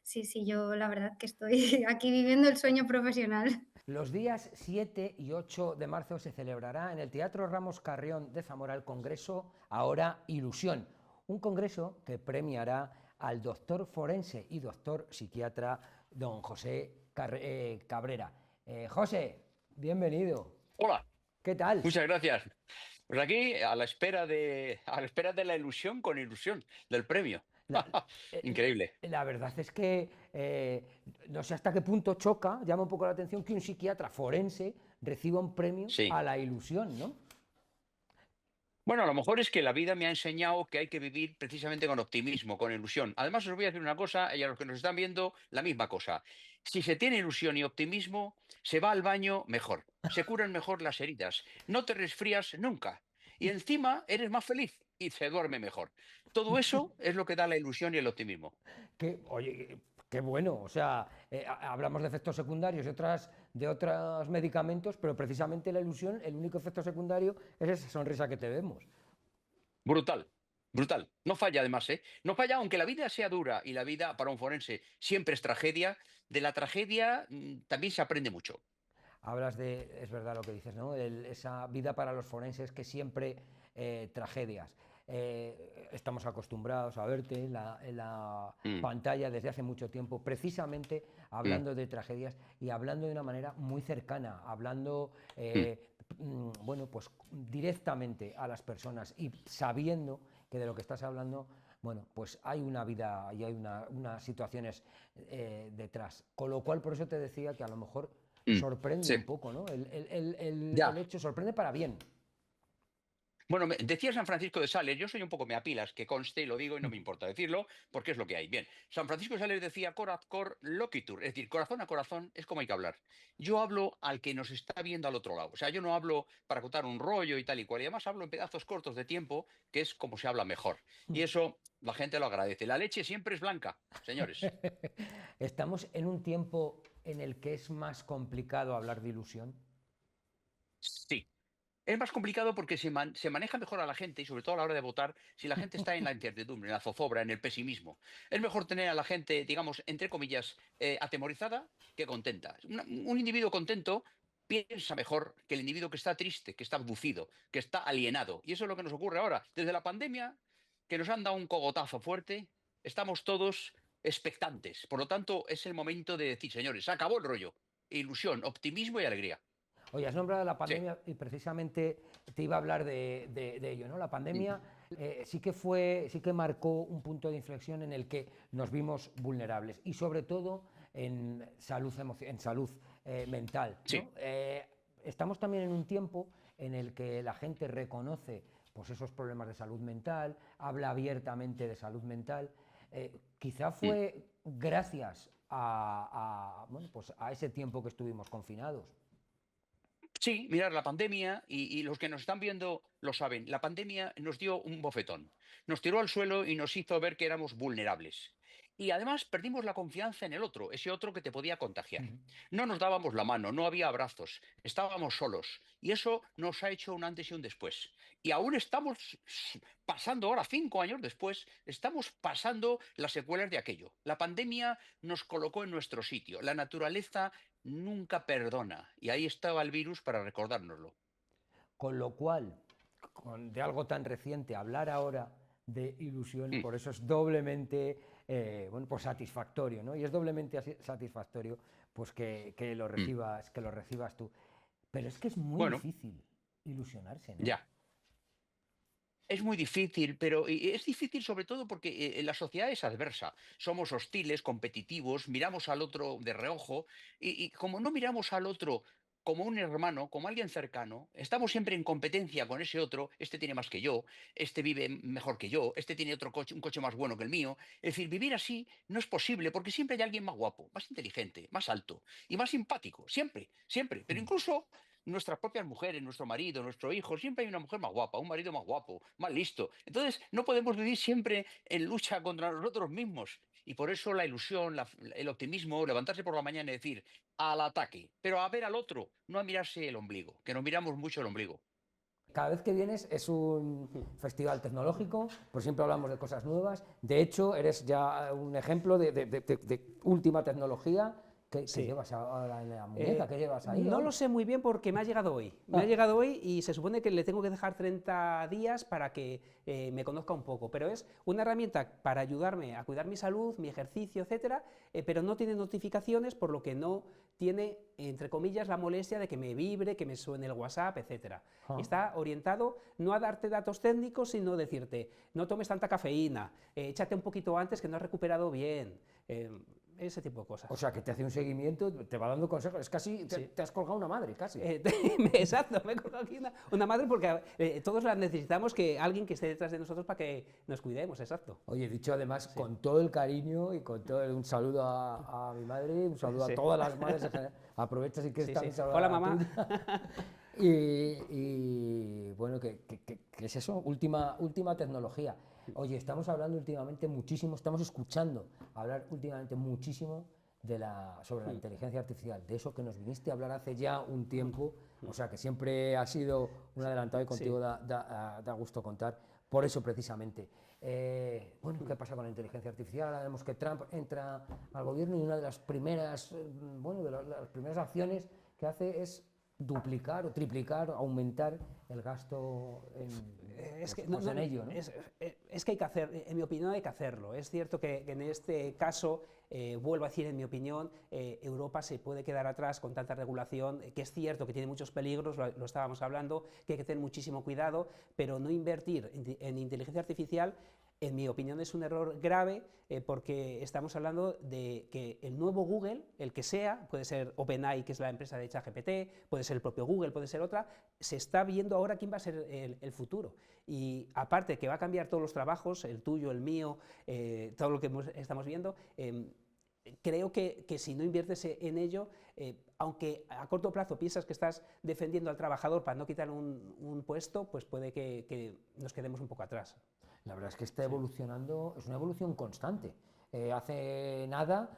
sí, sí, yo la verdad que estoy aquí viviendo el sueño profesional. Los días 7 y 8 de marzo se celebrará en el Teatro Ramos Carrión de Zamora el Congreso Ahora Ilusión, un congreso que premiará al doctor forense y doctor psiquiatra don José Cabrera. José, bienvenido. Hola, ¿Qué tal? muchas gracias. Pues aquí a la espera de la ilusión con ilusión del premio. La, eh, Increíble. la verdad es que no sé hasta qué punto choca, llama un poco la atención que un psiquiatra forense reciba un premio Sí. a la ilusión, ¿no? Bueno, a lo mejor es que la vida me ha enseñado que hay que vivir precisamente con optimismo, con ilusión. Además, os voy a decir una cosa, y a los que nos están viendo, la misma cosa. Si se tiene ilusión y optimismo, se va al baño mejor, se curan mejor las heridas, no te resfrías nunca. Y encima eres más feliz y se duerme mejor. Todo eso es lo que da la ilusión y el optimismo. Oye, qué bueno, o sea, hablamos de efectos secundarios de otros medicamentos, pero precisamente la ilusión, el único efecto secundario es esa sonrisa que te vemos. Brutal, brutal. No falla además, ¿eh? No falla, aunque la vida sea dura y la vida para un forense siempre es tragedia, de la tragedia también se aprende mucho. Hablas de, es verdad lo que dices, ¿no? Esa vida para los forenses que siempre tragedias. estamos acostumbrados a verte en la Mm, pantalla desde hace mucho tiempo, precisamente hablando de tragedias y hablando de una manera muy cercana, hablando bueno, pues directamente a las personas y sabiendo que de lo que estás hablando, bueno, pues hay una vida y hay unas situaciones detrás. Con lo cual, por eso te decía que a lo mejor sorprende sí, un poco, ¿no? El ya. hecho sorprende para bien. Bueno, decía San Francisco de Sales, yo soy un poco meapilas, que conste y lo digo y no me importa decirlo, porque es lo que hay. Bien, San Francisco de Sales decía cor ad cor loquitur, es decir, corazón a corazón es como hay que hablar. Yo hablo al que nos está viendo al otro lado, o sea, yo no hablo para contar un rollo y tal y cual, y además hablo en pedazos cortos de tiempo, que es como se habla mejor. Y eso la gente lo agradece. La leche siempre es blanca, señores. Estamos en un tiempo en el que es más complicado hablar de ilusión. Sí. Es más complicado porque se maneja mejor a la gente y sobre todo a la hora de votar si la gente está en la incertidumbre, en la zozobra, en el pesimismo. Es mejor tener a la gente, digamos, entre comillas, atemorizada que contenta. Un individuo contento piensa mejor que el individuo que está triste, que está abducido, que está alienado. Y eso es lo que nos ocurre ahora. Desde la pandemia, que nos han dado un cogotazo fuerte, estamos todos expectantes. Por lo tanto, es el momento de decir, señores, se acabó el rollo. Ilusión, optimismo y alegría. Oye, has nombrado la Sí. pandemia y precisamente te iba a hablar de ello, ¿no? La pandemia sí que marcó un punto de inflexión en el que nos vimos vulnerables y sobre todo en salud, en salud mental, ¿no? Sí. Estamos también en un tiempo en el que la gente reconoce pues, esos problemas de salud mental, habla abiertamente de salud mental. Quizá fue gracias bueno, pues a ese tiempo que estuvimos confinados. Sí, mirar la pandemia, y los que nos están viendo lo saben, la pandemia nos dio un bofetón, nos tiró al suelo y nos hizo ver que éramos vulnerables. Y además perdimos la confianza en el otro, ese otro que te podía contagiar. No nos dábamos la mano, no había abrazos, estábamos solos. Y eso nos ha hecho un antes y un después. Y aún estamos pasando ahora, 5 años después, estamos pasando las secuelas de aquello. La pandemia nos colocó en nuestro sitio. La naturaleza nunca perdona. Y ahí estaba el virus para recordárnoslo. Con lo cual, de algo tan reciente, hablar ahora de ilusión, Mm, por eso es doblemente bueno, pues satisfactorio, ¿no? Y es doblemente satisfactorio pues que mm. que lo recibas tú. Pero es que es muy Bueno, difícil ilusionarse, ¿no? ya. Es muy difícil, pero es difícil sobre todo porque la sociedad es adversa. Somos hostiles, competitivos, miramos al otro de reojo y como no miramos al otro como un hermano, como alguien cercano, estamos siempre en competencia con ese otro. Este tiene más que yo, este vive mejor que yo, este tiene otro coche, un coche más bueno que el mío. Es decir, vivir así no es posible porque siempre hay alguien más guapo, más inteligente, más alto y más simpático. Siempre, siempre. Pero incluso nuestras propias mujeres, nuestro marido, nuestro hijo, siempre hay una mujer más guapa, un marido más guapo, más listo. Entonces, no podemos vivir siempre en lucha contra nosotros mismos. Y por eso la ilusión, el optimismo, levantarse por la mañana y decir al ataque, pero a ver al otro, no a mirarse el ombligo, que nos miramos mucho el ombligo. Cada vez que vienes es un festival tecnológico, por siempre hablamos de cosas nuevas. De hecho, eres ya un ejemplo de última tecnología. ¿Qué llevas ahora en la muñeca? ¿Qué llevas ahí? No lo sé muy bien porque me ha llegado hoy. Me ha llegado hoy y se supone que le tengo que dejar 30 días para que me conozca un poco. Pero es una herramienta para ayudarme a cuidar mi salud, mi ejercicio, etcétera, pero no tiene notificaciones, por lo que no tiene, entre comillas, la molestia de que me vibre, que me suene el WhatsApp, etcétera. Está orientado no a darte datos técnicos, sino decirte, no tomes tanta cafeína, échate un poquito antes que no has recuperado bien. Ese tipo de cosas. O sea, que te hace un seguimiento, te va dando consejos. Es casi, te has colgado una madre, casi. Exacto, me he colgado aquí una madre porque todos la necesitamos, que alguien que esté detrás de nosotros para que nos cuidemos, exacto. Oye, dicho además con todo el cariño y con todo un saludo a mi madre, un saludo a todas las madres. Aprovecha si quieres también saludar. Hola, a la mamá. Y bueno, ¿qué es eso? Última tecnología. Oye, estamos hablando últimamente muchísimo, estamos escuchando hablar últimamente muchísimo sobre la inteligencia artificial, de eso que nos viniste a hablar hace ya un tiempo, o sea que siempre ha sido un adelantado y contigo da gusto contar, por eso precisamente. Bueno, ¿qué pasa con la inteligencia artificial? Ahora vemos que Trump entra al gobierno y una de las primeras, bueno, de las primeras acciones que hace es duplicar o triplicar, aumentar el gasto en Es que, pues en ello, ¿no? Es que hay que hacer, en mi opinión hay que hacerlo. Es cierto que en este caso, vuelvo a decir, en mi opinión, Europa se puede quedar atrás con tanta regulación, que es cierto que tiene muchos peligros, lo estábamos hablando, que hay que tener muchísimo cuidado, pero no invertir en inteligencia artificial, en mi opinión, es un error grave, porque estamos hablando de que el nuevo Google, el que sea, puede ser OpenAI, que es la empresa de ChatGPT, puede ser el propio Google, puede ser otra, se está viendo ahora quién va a ser el futuro. Y aparte que va a cambiar todos los trabajos, el tuyo, el mío, todo lo que estamos viendo, creo que si no inviertes en ello, aunque a corto plazo piensas que estás defendiendo al trabajador para no quitar un puesto, pues puede que nos quedemos un poco atrás. La verdad es que está evolucionando, es una evolución constante. Hace nada,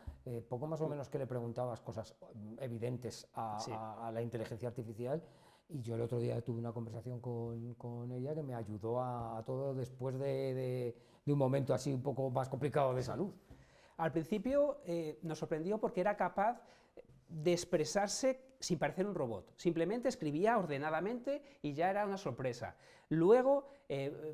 poco más o menos que le preguntabas cosas evidentes a la inteligencia artificial, y yo el otro día tuve una conversación con ella que me ayudó a todo después de un momento así un poco más complicado de salud. Al principio nos sorprendió porque era capaz de expresarse sin parecer un robot. Simplemente escribía ordenadamente y ya era una sorpresa. Luego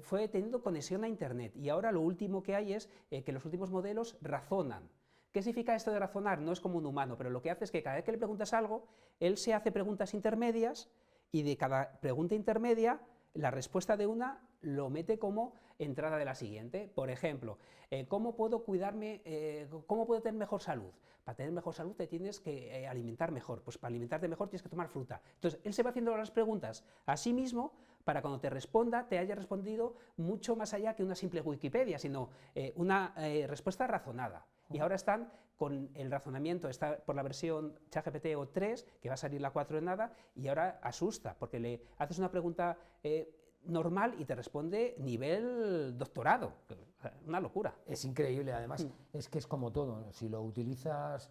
fue teniendo conexión a Internet, y ahora lo último que hay es que los últimos modelos razonan. ¿Qué significa esto de razonar? No es como un humano, pero lo que hace es que cada vez que le preguntas algo, él se hace preguntas intermedias, y de cada pregunta intermedia, la respuesta de una lo mete como entrada de la siguiente. Por ejemplo, ¿cómo puedo cuidarme, cómo puedo tener mejor salud? Para tener mejor salud te tienes que alimentar mejor. Pues para alimentarte mejor tienes que tomar fruta. Entonces, él se va haciendo las preguntas a sí mismo para cuando te responda, te haya respondido mucho más allá que una simple Wikipedia, sino una respuesta razonada. Y ahora están con el razonamiento, está por la versión ChatGPT O3, que va a salir la 4 en nada, y ahora asusta, porque le haces una pregunta normal y te responde nivel doctorado. Una locura. Es increíble, además, es que es como todo, ¿no? Si lo utilizas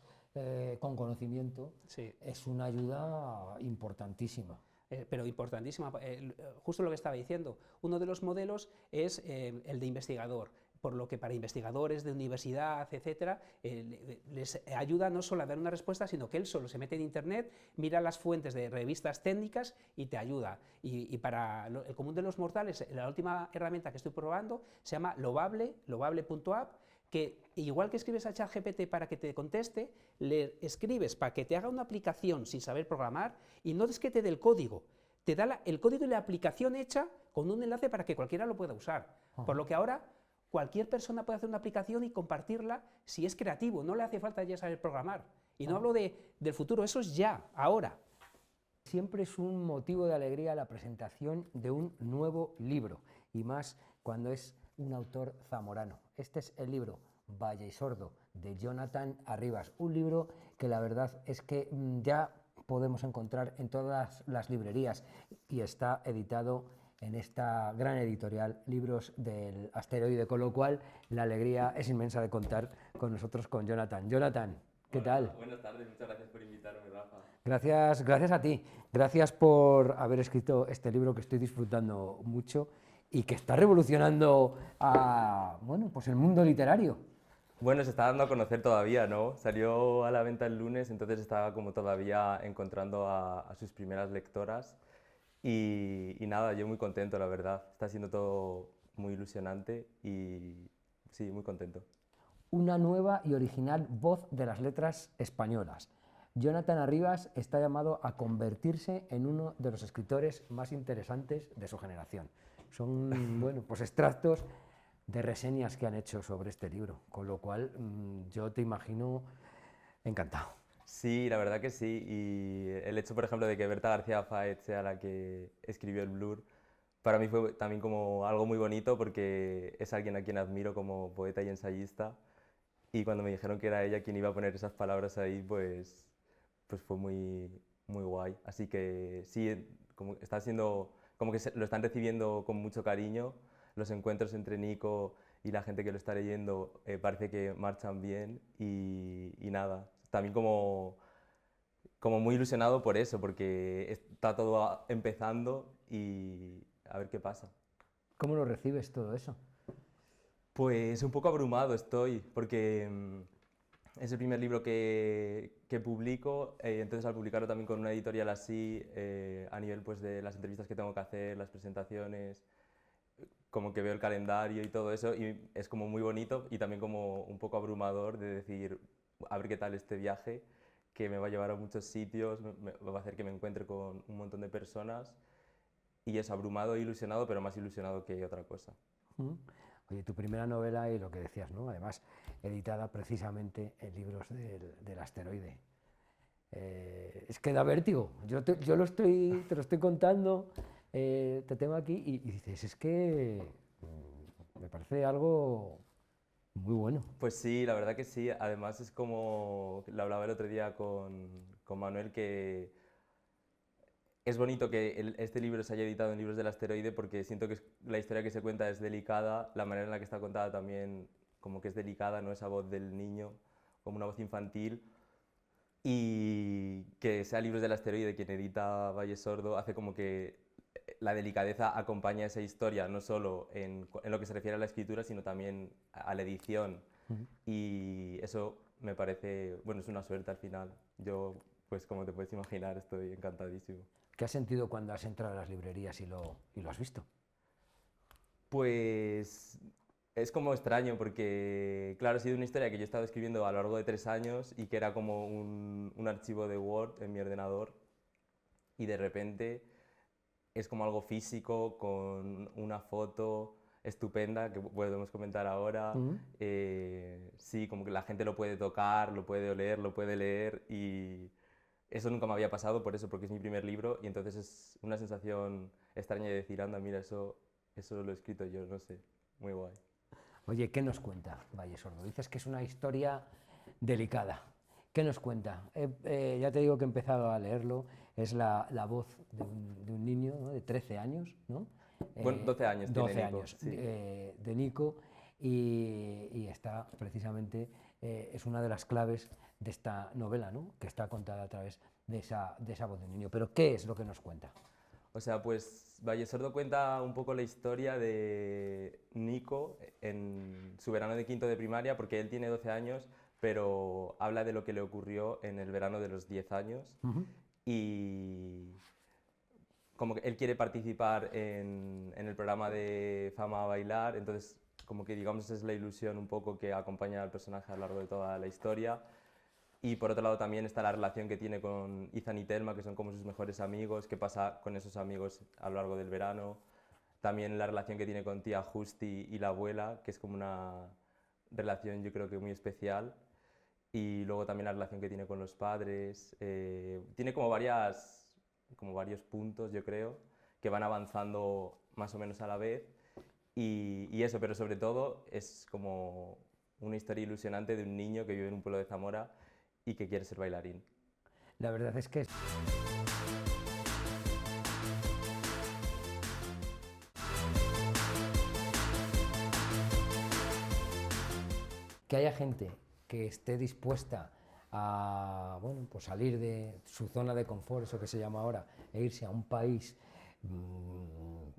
con conocimiento, Sí. es una ayuda importantísima. Pero importantísima, justo lo que estaba diciendo, uno de los modelos es el de investigador, por lo que para investigadores de universidad, etcétera, les ayuda no solo a dar una respuesta, sino que él solo se mete en Internet, mira las fuentes de revistas técnicas y te ayuda. Y para el común de los mortales, la última herramienta que estoy probando se llama Lovable.app, que igual que escribes a ChatGPT para que te conteste, le escribes para que te haga una aplicación sin saber programar, y no es que te dé el código, te da el código y la aplicación hecha con un enlace para que cualquiera lo pueda usar. Por lo que ahora cualquier persona puede hacer una aplicación y compartirla si es creativo, no le hace falta ya saber programar. Y no hablo del futuro, eso es ya, ahora. Siempre es un motivo de alegría la presentación de un nuevo libro, y más cuando es un autor zamorano. Este es el libro Valle y Sordo, de Jonathan Arribas, un libro que la verdad es que ya podemos encontrar en todas las librerías, y está editado en esta gran editorial, Libros del Asteroide, con lo cual la alegría es inmensa de contar con nosotros, con Jonathan. Jonathan, ¿qué tal? Buenas tardes, muchas gracias por invitarme, Rafa. Gracias a ti, gracias por haber escrito este libro que estoy disfrutando mucho y que está revolucionando pues el mundo literario. Bueno, se está dando a conocer todavía, ¿no? Salió a la venta el lunes, entonces estaba como todavía encontrando a sus primeras lectoras, y nada, yo muy contento, la verdad. Está siendo todo muy ilusionante y sí, muy contento. Una nueva y original voz de las letras españolas. Jonathan Arribas está llamado a convertirse en uno de los escritores más interesantes de su generación. Son, bueno, pues extractos de reseñas que han hecho sobre este libro, con lo cual yo te imagino encantado. Sí, la verdad que sí, y el hecho, por ejemplo, de que Berta García Faet sea la que escribió el Blur, para mí fue también como algo muy bonito, porque es alguien a quien admiro como poeta y ensayista, y cuando me dijeron que era ella quien iba a poner esas palabras ahí, pues fue muy, muy guay. Así que sí, como está siendo, como que lo están recibiendo con mucho cariño. Los encuentros entre Nico y la gente que lo está leyendo parece que marchan bien, y nada, también como muy ilusionado por eso, porque está todo empezando y a ver qué pasa. ¿Cómo lo recibes todo eso? Pues un poco abrumado estoy, porque es el primer libro que publico, entonces al publicarlo también con una editorial así, a nivel pues de las entrevistas que tengo que hacer, las presentaciones, como que veo el calendario y todo eso y es como muy bonito y también como un poco abrumador de decir, a ver qué tal este viaje, que me va a llevar a muchos sitios, va a hacer que me encuentre con un montón de personas y es abrumado e ilusionado, pero más ilusionado que otra cosa. Oye, tu primera novela y lo que decías, ¿no? Además, editada precisamente en libros del asteroide. Es que da vértigo. Te lo estoy contando, te tengo aquí y dices, es que me parece algo muy bueno. Pues sí, la verdad que sí. Además es como, lo hablaba el otro día con Manuel, que es bonito que este libro se haya editado en Libros del Asteroide porque siento que la historia que se cuenta es delicada, la manera en la que está contada también como que es delicada, no esa voz del niño, como una voz infantil, y que sea Libros del Asteroide quien edita Valle Sordo hace como que la delicadeza acompaña esa historia, no solo en lo que se refiere a la escritura, sino también a la edición. Y eso me parece, bueno, es una suerte al final. Yo, pues como te puedes imaginar, estoy encantadísimo. ¿Qué has sentido cuando has entrado a las librerías y lo has visto? Pues es como extraño porque, claro, ha sido una historia que yo he estado escribiendo a lo largo de 3 años y que era como un archivo de Word en mi ordenador y de repente es como algo físico con una foto estupenda que podemos comentar ahora. Sí, como que la gente lo puede tocar, lo puede oler, lo puede leer y eso nunca me había pasado por eso, porque es mi primer libro y entonces es una sensación extraña de decir, anda, mira, eso lo he escrito yo, no sé, muy guay. Oye, ¿qué nos cuenta Valle Sordo? Dices que es una historia delicada. ¿Qué nos cuenta? Ya te digo que he empezado a leerlo, es la voz de un niño, ¿no? De 13 años, ¿no? Bueno, 12 años 12 tiene Nico, años, sí. de Nico, y está precisamente, es una de las claves de esta novela, ¿no? Que está contada a través de esa voz de un niño. Pero ¿qué es lo que nos cuenta? O sea, pues Valle Sordo cuenta un poco la historia de Nico en su verano de quinto de primaria, porque él tiene 12 años, pero habla de lo que le ocurrió en el verano de los 10 años. Y como que él quiere participar en el programa de Fama a Bailar, entonces como que digamos es la ilusión un poco que acompaña al personaje a lo largo de toda la historia. Y por otro lado también está la relación que tiene con Ethan y Thelma, que son como sus mejores amigos, qué pasa con esos amigos a lo largo del verano. También la relación que tiene con tía Justi y la abuela, que es como una relación yo creo que muy especial. Y luego también la relación que tiene con los padres. Tiene como varios puntos, yo creo, que van avanzando más o menos a la vez. Y eso, pero sobre todo es como una historia ilusionante de un niño que vive en un pueblo de Zamora y que quiere ser bailarín. La verdad es que haya gente que esté dispuesta a pues salir de su zona de confort, eso que se llama ahora, e irse a un país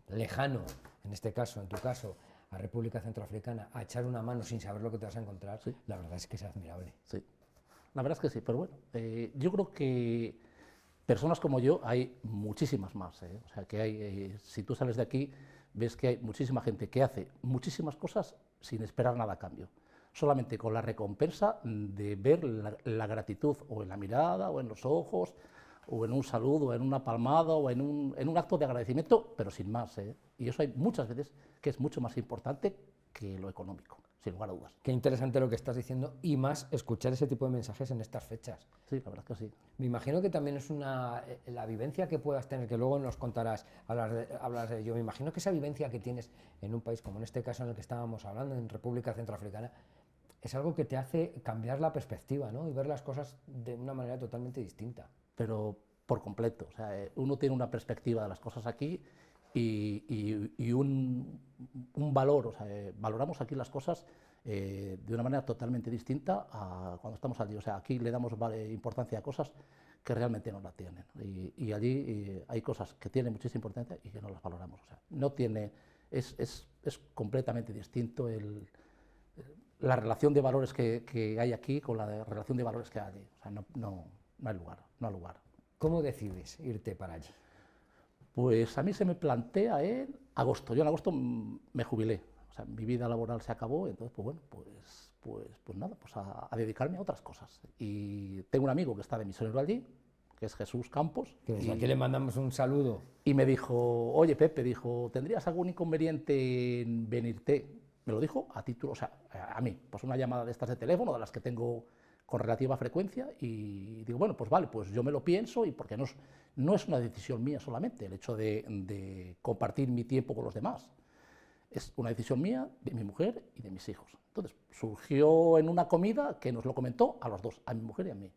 lejano, en este caso, en tu caso, a República Centroafricana, a echar una mano sin saber lo que te vas a encontrar, sí. La verdad es que es admirable. Sí, la verdad es que sí, pero bueno, yo creo que personas como yo hay muchísimas más, O sea, que hay, si tú sales de aquí, ves que hay muchísima gente que hace muchísimas cosas sin esperar nada a cambio, solamente con la recompensa de ver la gratitud o en la mirada o en los ojos o en un saludo o en una palmada o en un acto de agradecimiento, pero sin más, Y eso hay muchas veces que es mucho más importante que lo económico, sin lugar a dudas. Qué interesante lo que estás diciendo y más escuchar ese tipo de mensajes en estas fechas. Sí, la verdad es que sí. Me imagino que también es la vivencia que puedas tener, que luego nos contarás, hablar de ello. Me imagino que esa vivencia que tienes en un país como en este caso en el que estábamos hablando, en República Centroafricana, es algo que te hace cambiar la perspectiva, ¿no? Y ver las cosas de una manera totalmente distinta. Pero por completo, o sea, uno tiene una perspectiva de las cosas aquí y un valor, o sea, valoramos aquí las cosas de una manera totalmente distinta a cuando estamos allí. O sea, aquí le damos importancia a cosas que realmente no la tienen. Y allí hay cosas que tienen muchísima importancia y que no las valoramos. O sea, no tiene, es completamente distinto la relación de valores que hay aquí con la relación de valores que hay allí. O sea, no hay lugar, no hay lugar. ¿Cómo decides irte para allí? Pues a mí se me plantea en agosto. Yo en agosto me jubilé. O sea, mi vida laboral se acabó, entonces, pues bueno, pues nada, pues a dedicarme a otras cosas. Y tengo un amigo que está de misionero allí, que es Jesús Campos. Que desde aquí le mandamos un saludo. Y me dijo, oye Pepe, dijo, ¿tendrías algún inconveniente en venirte? Me lo dijo a título, o sea, a mí, pues una llamada de estas de teléfono, de las que tengo con relativa frecuencia, y digo, bueno, pues vale, pues yo me lo pienso, y porque no es una decisión mía solamente el hecho de compartir mi tiempo con los demás. Es una decisión mía, de mi mujer y de mis hijos. Entonces, surgió en una comida que nos lo comentó a los dos, a mi mujer y a mí.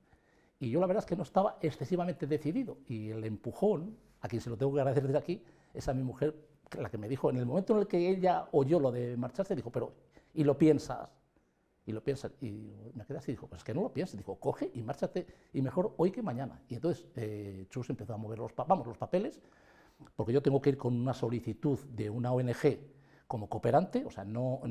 Y yo la verdad es que no estaba excesivamente decidido, y el empujón, a quien se lo tengo que agradecer desde aquí, es a mi mujer, la que me dijo, en el momento en el que ella oyó lo de marcharse, dijo, pero, ¿y lo piensas? Y lo piensas, y me quedé así, dijo, pues es que no lo pienses, dijo, coge y márchate, y mejor hoy que mañana. Y entonces Chus empezó a mover los papeles, porque yo tengo que ir con una solicitud de una ONG como cooperante, o sea, no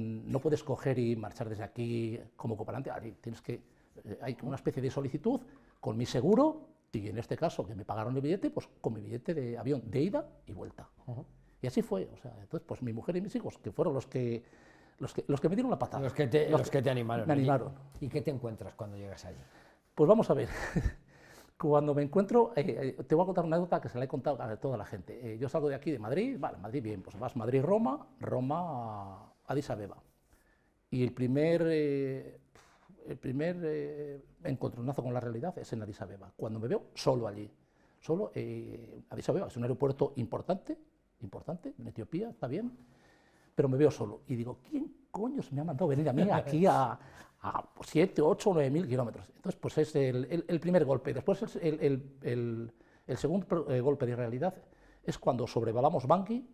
puedes coger y marchar desde aquí como cooperante, hay una especie de solicitud con mi seguro, y en este caso que me pagaron el billete, pues con mi billete de avión de ida y vuelta. Y así fue, o sea, entonces pues mi mujer y mis hijos, que fueron los que me dieron la patada. Los que te animaron. Me animaron. ¿Y qué te encuentras cuando llegas allí? Pues vamos a ver. Cuando me encuentro, te voy a contar una anécdota que se la he contado a toda la gente. Yo salgo de aquí, de Madrid, vale, Madrid bien, pues vas Madrid-Roma, Roma Addis Abeba. Y el primer encontronazo con la realidad es en Addis Abeba, cuando me veo solo allí. Solo, Addis Abeba es un aeropuerto importante, en Etiopía, está bien, pero me veo solo. Y digo, ¿quién coño me ha mandado venir a mí aquí a 7, 8, 9 mil kilómetros? Entonces, pues es el primer golpe. Después el segundo golpe de realidad es cuando sobrevolamos Bangui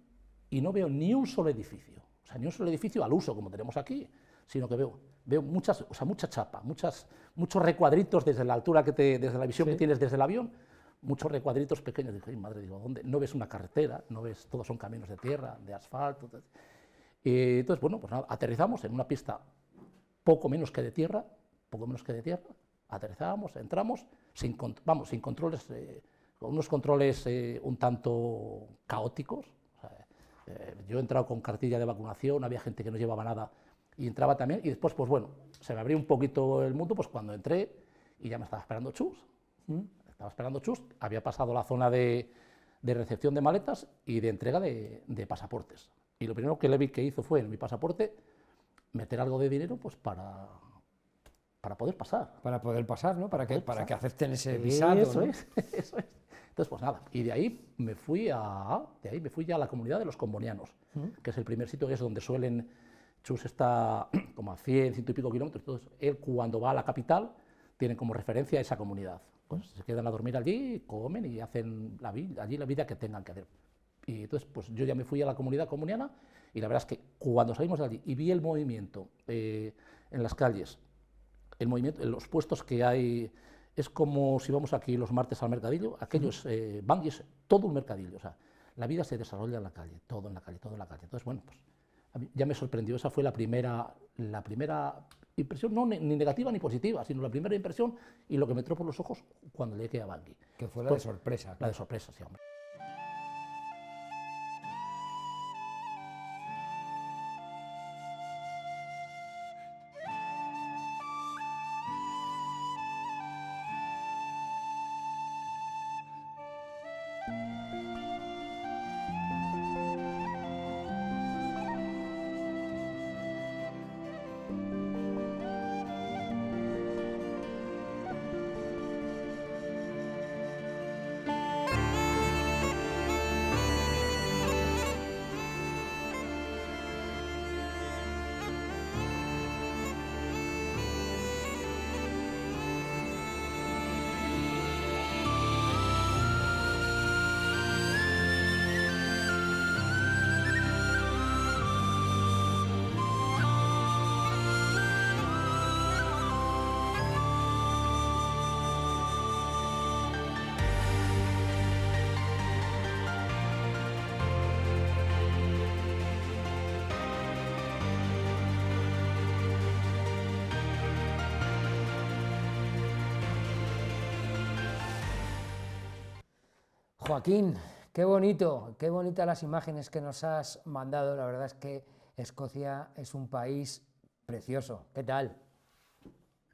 y no veo ni un solo edificio. O sea, ni un solo edificio al uso, como tenemos aquí, sino que veo mucha chapa, muchos recuadritos desde la altura, desde la visión que tienes desde el avión, muchos recuadritos pequeños. Dije, madre, digo, ¿dónde? No ves una carretera, no ves, todos son caminos de tierra, de asfalto. Entonces, bueno, pues nada, aterrizamos en una pista poco menos que de tierra, aterrizamos, entramos, sin controles, con unos controles un tanto caóticos. O sea, yo he entrado con cartilla de vacunación, había gente que no llevaba nada y entraba también, y después, pues bueno, se me abrió un poquito el mundo, pues cuando entré y ya me estaba esperando Chus. Había pasado la zona de recepción de maletas y de entrega de pasaportes. Y lo primero que le vi que hizo fue en mi pasaporte meter algo de dinero pues para poder pasar. Para poder pasar, ¿no? Para que acepten ese visado. Eso ¿no? es. Entonces, pues nada, y de ahí me fui ya a la comunidad de los combonianos, que es el primer sitio, que es donde Chus está como a 100, 100 y pico kilómetros. Entonces, él cuando va a la capital tiene como referencia esa comunidad. Pues se quedan a dormir allí, comen y hacen allí la vida que tengan que hacer. Y entonces, pues yo ya me fui a la comunidad comuniana, y la verdad es que cuando salimos de allí y vi el movimiento en las calles, el movimiento en los puestos que hay, es como si vamos aquí los martes al mercadillo, aquello es Bangui, es todo un mercadillo, o sea, la vida se desarrolla en la calle, todo en la calle, todo en la calle. Entonces, bueno, pues a mí ya me sorprendió, esa fue la primera impresión, no ni negativa ni positiva, sino la primera impresión y lo que me entró por los ojos cuando llegué a Bangui. Que fue la de sorpresa. La de sorpresa, sí, hombre. Joaquín, qué bonito, qué bonitas las imágenes que nos has mandado. La verdad es que Escocia es un país precioso. ¿Qué tal?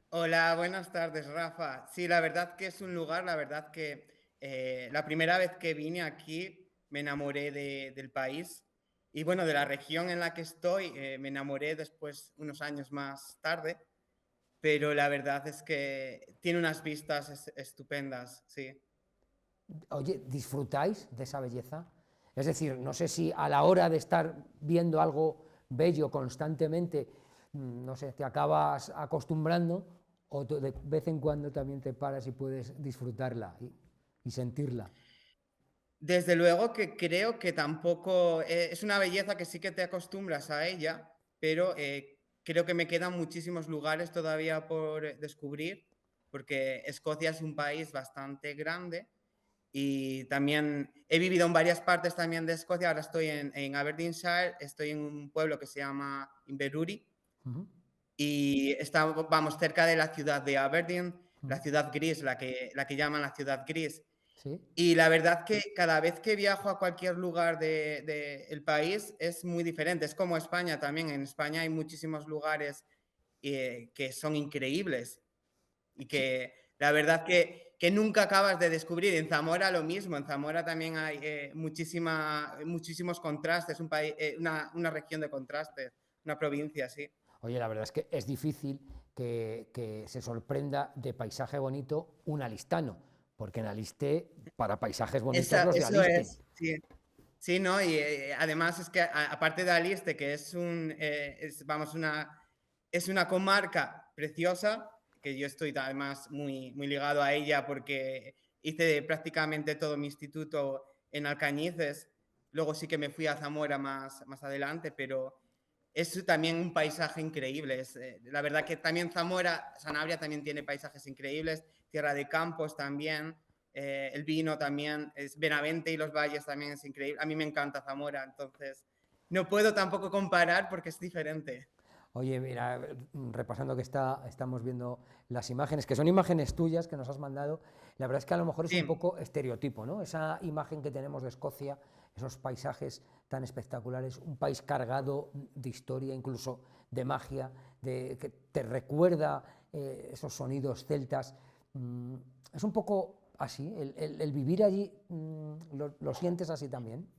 Hola, buenas tardes, Rafa. Sí, la verdad que es un lugar, la verdad que la primera vez que vine aquí me enamoré del país y bueno, de la región en la que estoy, me enamoré después unos años más tarde, pero la verdad es que tiene unas vistas estupendas, sí. Oye, ¿disfrutáis de esa belleza? Es decir, no sé si a la hora de estar viendo algo bello constantemente, no sé, te acabas acostumbrando o de vez en cuando también te paras y puedes disfrutarla y sentirla. Desde luego que creo que tampoco es una belleza que sí que te acostumbras a ella, pero creo que me quedan muchísimos lugares todavía por descubrir, porque Escocia es un país bastante grande y también he vivido en varias partes también de Escocia. Ahora estoy en Aberdeenshire, estoy en un pueblo que se llama Inverurie y vamos cerca de la ciudad de Aberdeen, la ciudad gris, la que llaman la ciudad gris. ¿Sí? Y la verdad que cada vez que viajo a cualquier lugar del país es muy diferente. Es como España también. En España hay muchísimos lugares que son increíbles y que la verdad que nunca acabas de descubrir. En Zamora lo mismo. En Zamora también hay muchísimos contrastes, una región de contrastes, una provincia, sí. Oye, la verdad es que es difícil que se sorprenda de paisaje bonito un alistano, porque en Aliste, para paisajes bonitos, los de Eso Aliste. es, sí. Sí, ¿no? Y además es que aparte de Aliste, que es es una comarca preciosa, que yo estoy además muy, muy ligado a ella porque hice prácticamente todo mi instituto en Alcañices. Luego sí que me fui a Zamora más adelante, pero es también un paisaje increíble. La verdad que también Zamora, Sanabria también tiene paisajes increíbles, Tierra de Campos también. El vino también, es Benavente y los valles también es increíble. A mí me encanta Zamora, entonces no puedo tampoco comparar porque es diferente. Oye, mira, repasando que estamos viendo las imágenes, que son imágenes tuyas que nos has mandado, la verdad es que a lo mejor es un poco estereotipo, ¿no? Esa imagen que tenemos de Escocia, esos paisajes tan espectaculares, un país cargado de historia, incluso de magia, que te recuerda esos sonidos celtas. Es un poco así, el vivir allí, ¿lo sientes así también?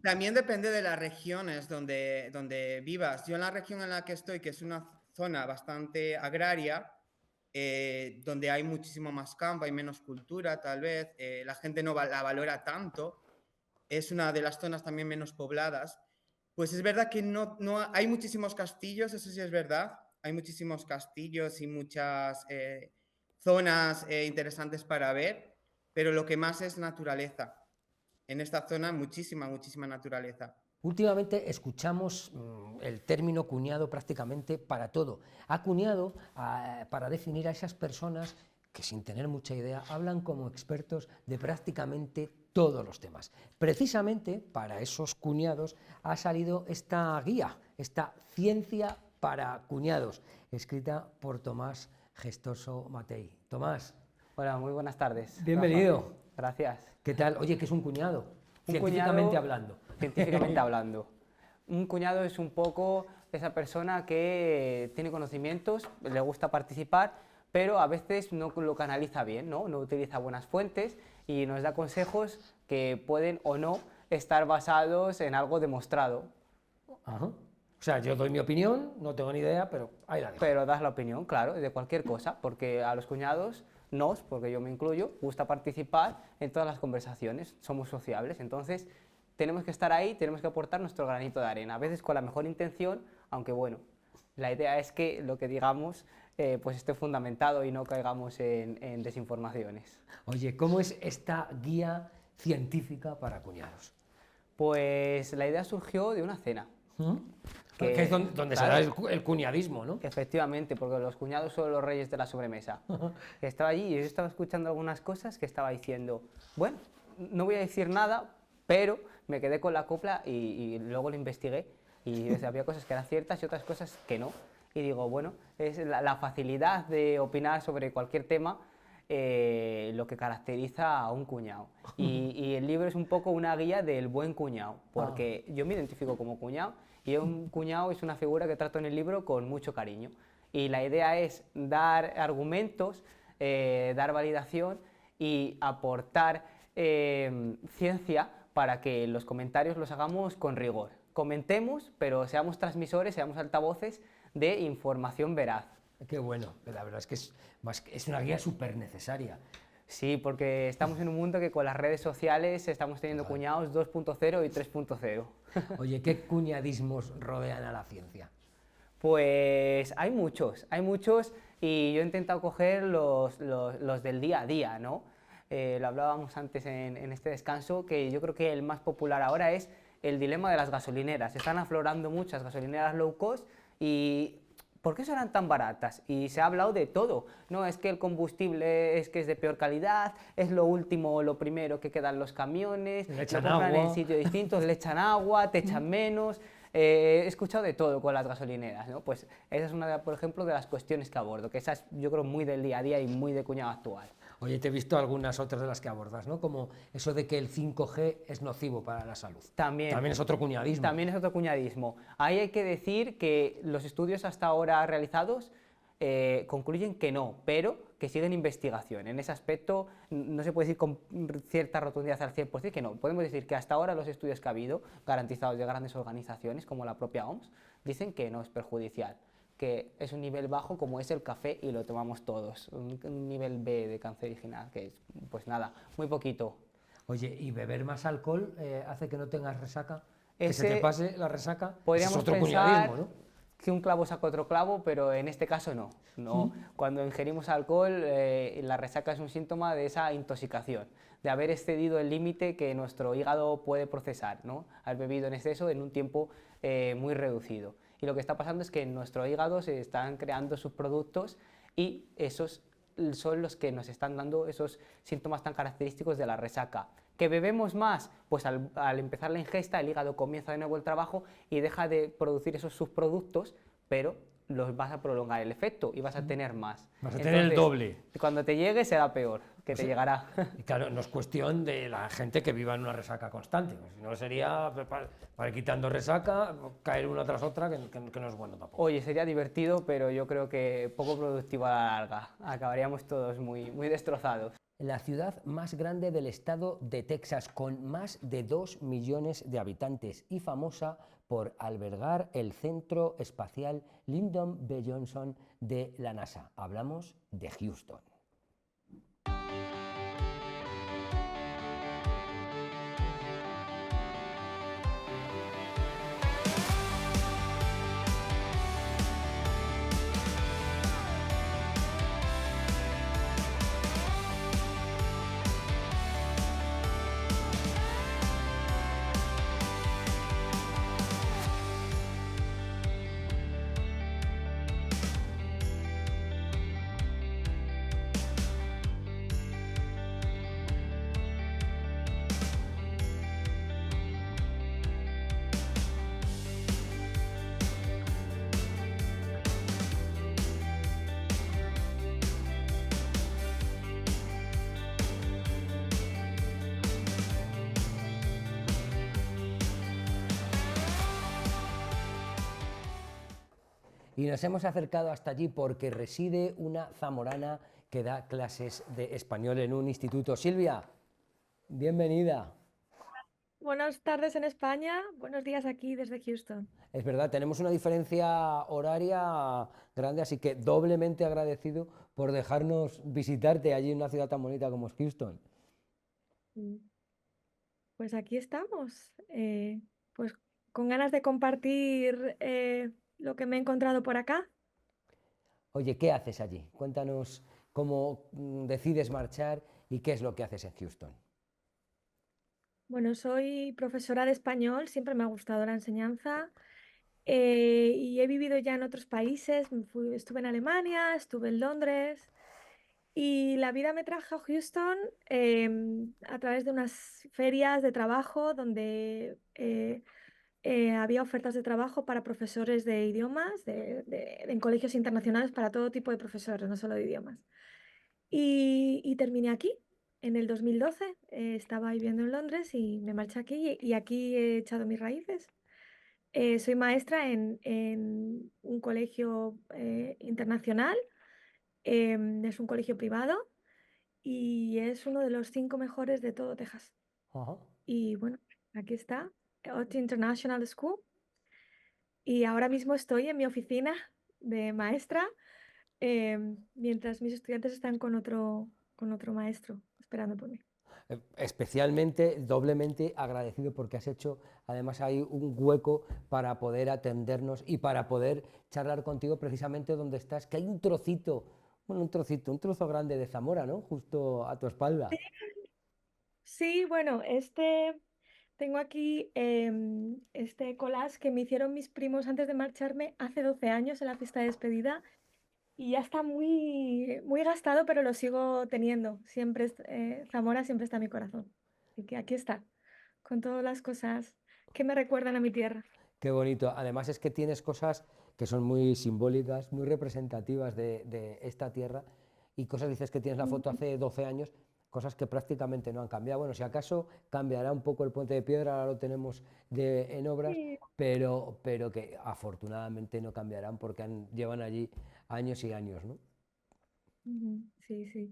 También depende de las regiones donde vivas. Yo en la región en la que estoy, que es una zona bastante agraria, donde hay muchísimo más campo, hay menos cultura tal vez, la gente no la valora tanto, es una de las zonas también menos pobladas, pues es verdad que no hay muchísimos castillos, eso sí es verdad, hay muchísimos castillos y muchas zonas interesantes para ver, pero lo que más es naturaleza. En esta zona muchísima naturaleza. Últimamente escuchamos el término cuñado prácticamente para todo. Acuñado para definir a esas personas que sin tener mucha idea hablan como expertos de prácticamente todos los temas. Precisamente para esos cuñados ha salido esta guía, esta ciencia para cuñados, escrita por Tomás Gestoso Matei. Tomás. Hola, muy buenas tardes. Bienvenido. Rafa. Gracias. ¿Qué tal? Oye, ¿qué es un cuñado? Científicamente hablando. Científicamente hablando. Un cuñado es un poco esa persona que tiene conocimientos, le gusta participar, pero a veces no lo canaliza bien, ¿no? No utiliza buenas fuentes y nos da consejos que pueden o no estar basados en algo demostrado. Ajá. O sea, yo doy mi opinión, no tengo ni idea, pero ahí la dejo. Pero das la opinión, claro, de cualquier cosa, porque a los cuñados porque yo me incluyo, gusta participar en todas las conversaciones, somos sociables, entonces tenemos que estar ahí, tenemos que aportar nuestro granito de arena, a veces con la mejor intención, aunque bueno, la idea es que lo que digamos pues esté fundamentado y no caigamos en desinformaciones. Oye, ¿cómo es esta guía científica para cuñados? Pues la idea surgió de una cena. Que es donde se da el cuñadismo, ¿no? Efectivamente, porque los cuñados son los reyes de la sobremesa. Estaba allí y yo estaba escuchando algunas cosas que estaba diciendo, bueno, no voy a decir nada, pero me quedé con la copla y luego lo investigué y había cosas que eran ciertas y otras cosas que no. Y digo, bueno, es la facilidad de opinar sobre cualquier tema lo que caracteriza a un cuñado. Y el libro es un poco una guía del buen cuñado, porque yo me identifico como cuñado y un cuñado es una figura que trato en el libro con mucho cariño. Y la idea es dar argumentos, dar validación y aportar ciencia para que los comentarios los hagamos con rigor. Comentemos, pero seamos transmisores, seamos altavoces de información veraz. Qué bueno, la verdad es que es una guía súper necesaria. Sí, porque estamos en un mundo que con las redes sociales estamos teniendo cuñados 2.0 y 3.0. Oye, ¿qué cuñadismos rodean a la ciencia? Pues hay muchos y yo he intentado coger los del día a día, ¿no? Lo hablábamos antes en este descanso, que yo creo que el más popular ahora es el dilema de las gasolineras. Están aflorando muchas gasolineras low cost y ¿por qué serán tan baratas? Y se ha hablado de todo. No, es que el combustible es de peor calidad, es lo último, lo primero que quedan los camiones, le echan lo compran agua en sitios distintos, le echan agua, te echan menos. He escuchado de todo con las gasolineras, ¿no? Pues esa es una, por ejemplo, de las cuestiones que abordo, que esa es, yo creo, muy del día a día y muy de cuñado actual. Oye, te he visto algunas otras de las que abordas, ¿no? Como eso de que el 5G es nocivo para la salud. También es otro cuñadismo. También es otro cuñadismo. Ahí hay que decir que los estudios hasta ahora realizados concluyen que no, pero que siguen investigación. En ese aspecto no se puede decir con cierta rotundidad al 100% que no. Podemos decir que hasta ahora los estudios que ha habido, garantizados de grandes organizaciones como la propia OMS, dicen que no es perjudicial, que es un nivel bajo como es el café y lo tomamos todos, un nivel B de canceriginal, que es, pues nada, muy poquito. Oye, ¿y beber más alcohol hace que no tengas resaca? ¿Que se te pase la resaca? Podríamos es otro pensar cuñadismo, ¿no? que un clavo saca otro clavo, pero en este caso no. Cuando ingerimos alcohol, la resaca es un síntoma de esa intoxicación, de haber excedido el límite que nuestro hígado puede procesar, ¿no? Haber bebido en exceso en un tiempo muy reducido. Y lo que está pasando es que en nuestro hígado se están creando subproductos y esos son los que nos están dando esos síntomas tan característicos de la resaca. ¿Que bebemos más? Pues al empezar la ingesta el hígado comienza de nuevo el trabajo y deja de producir esos subproductos, pero los vas a prolongar el efecto y vas a tener más. Vas a tener el doble. Cuando te llegue será peor, que te llegará. Y claro, no es cuestión de la gente que viva en una resaca constante. Si no sería, para ir quitando resaca, caer una tras otra, que no es bueno tampoco. Oye, sería divertido, pero yo creo que poco productivo a la larga. Acabaríamos todos muy destrozados. La ciudad más grande del estado de Texas, con más de 2 millones de habitantes y famosa por albergar el Centro Espacial Lyndon B. Johnson de la NASA. Hablamos de Houston. Y nos hemos acercado hasta allí porque reside una zamorana que da clases de español en un instituto. Silvia, bienvenida. Buenas tardes en España, buenos días aquí desde Houston. Es verdad, tenemos una diferencia horaria grande, así que doblemente agradecido por dejarnos visitarte allí en una ciudad tan bonita como es Houston. Pues aquí estamos, pues con ganas de compartir lo que me he encontrado por acá. Oye, ¿qué haces allí? Cuéntanos cómo decides marchar y qué es lo que haces en Houston. Bueno, soy profesora de español, siempre me ha gustado la enseñanza y he vivido ya en otros países, estuve en Alemania, estuve en Londres y la vida me trajo a Houston a través de unas ferias de trabajo donde había ofertas de trabajo para profesores de idiomas en colegios internacionales para todo tipo de profesores, no solo de idiomas. y terminé aquí. En el 2012 estaba viviendo en Londres y me marché aquí y aquí he echado mis raíces. Soy maestra en un colegio internacional, es un colegio privado y es uno de los 5 mejores de todo Texas. Ajá. Y bueno, aquí está, Ott International School. Y ahora mismo estoy en mi oficina de maestra, mientras mis estudiantes están con otro maestro esperando por mí. Especialmente, doblemente agradecido porque has hecho, además hay un hueco para poder atendernos y para poder charlar contigo precisamente donde estás, que hay un trocito, bueno, un trozo grande de Zamora, ¿no? Justo a tu espalda. Sí, bueno, tengo aquí este collage que me hicieron mis primos antes de marcharme hace 12 años en la fiesta de despedida y ya está muy, muy gastado, pero lo sigo teniendo. Siempre, Zamora siempre está en mi corazón. Así que aquí está, con todas las cosas que me recuerdan a mi tierra. Qué bonito. Además es que tienes cosas que son muy simbólicas, muy representativas de esta tierra y cosas, dices que tienes la foto hace 12 años, cosas que prácticamente no han cambiado. Bueno, si acaso cambiará un poco el puente de piedra, ahora lo tenemos en obras, Sí. pero que afortunadamente no cambiarán porque llevan allí años y años, ¿no? Sí, sí.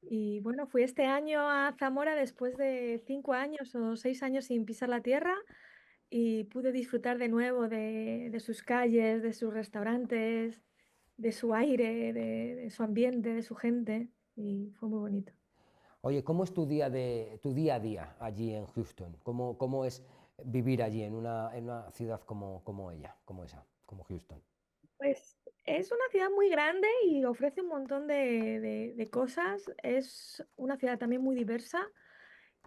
Y bueno, fui este año a Zamora después de 5 años o 6 años sin pisar la tierra y pude disfrutar de nuevo de sus calles, de sus restaurantes, de su aire, de su ambiente, de su gente y fue muy bonito. Oye, ¿cómo es tu día a día allí en Houston? ¿Cómo es vivir allí en una ciudad como ella, como esa, como Houston? Pues es una ciudad muy grande y ofrece un montón de cosas. Es una ciudad también muy diversa.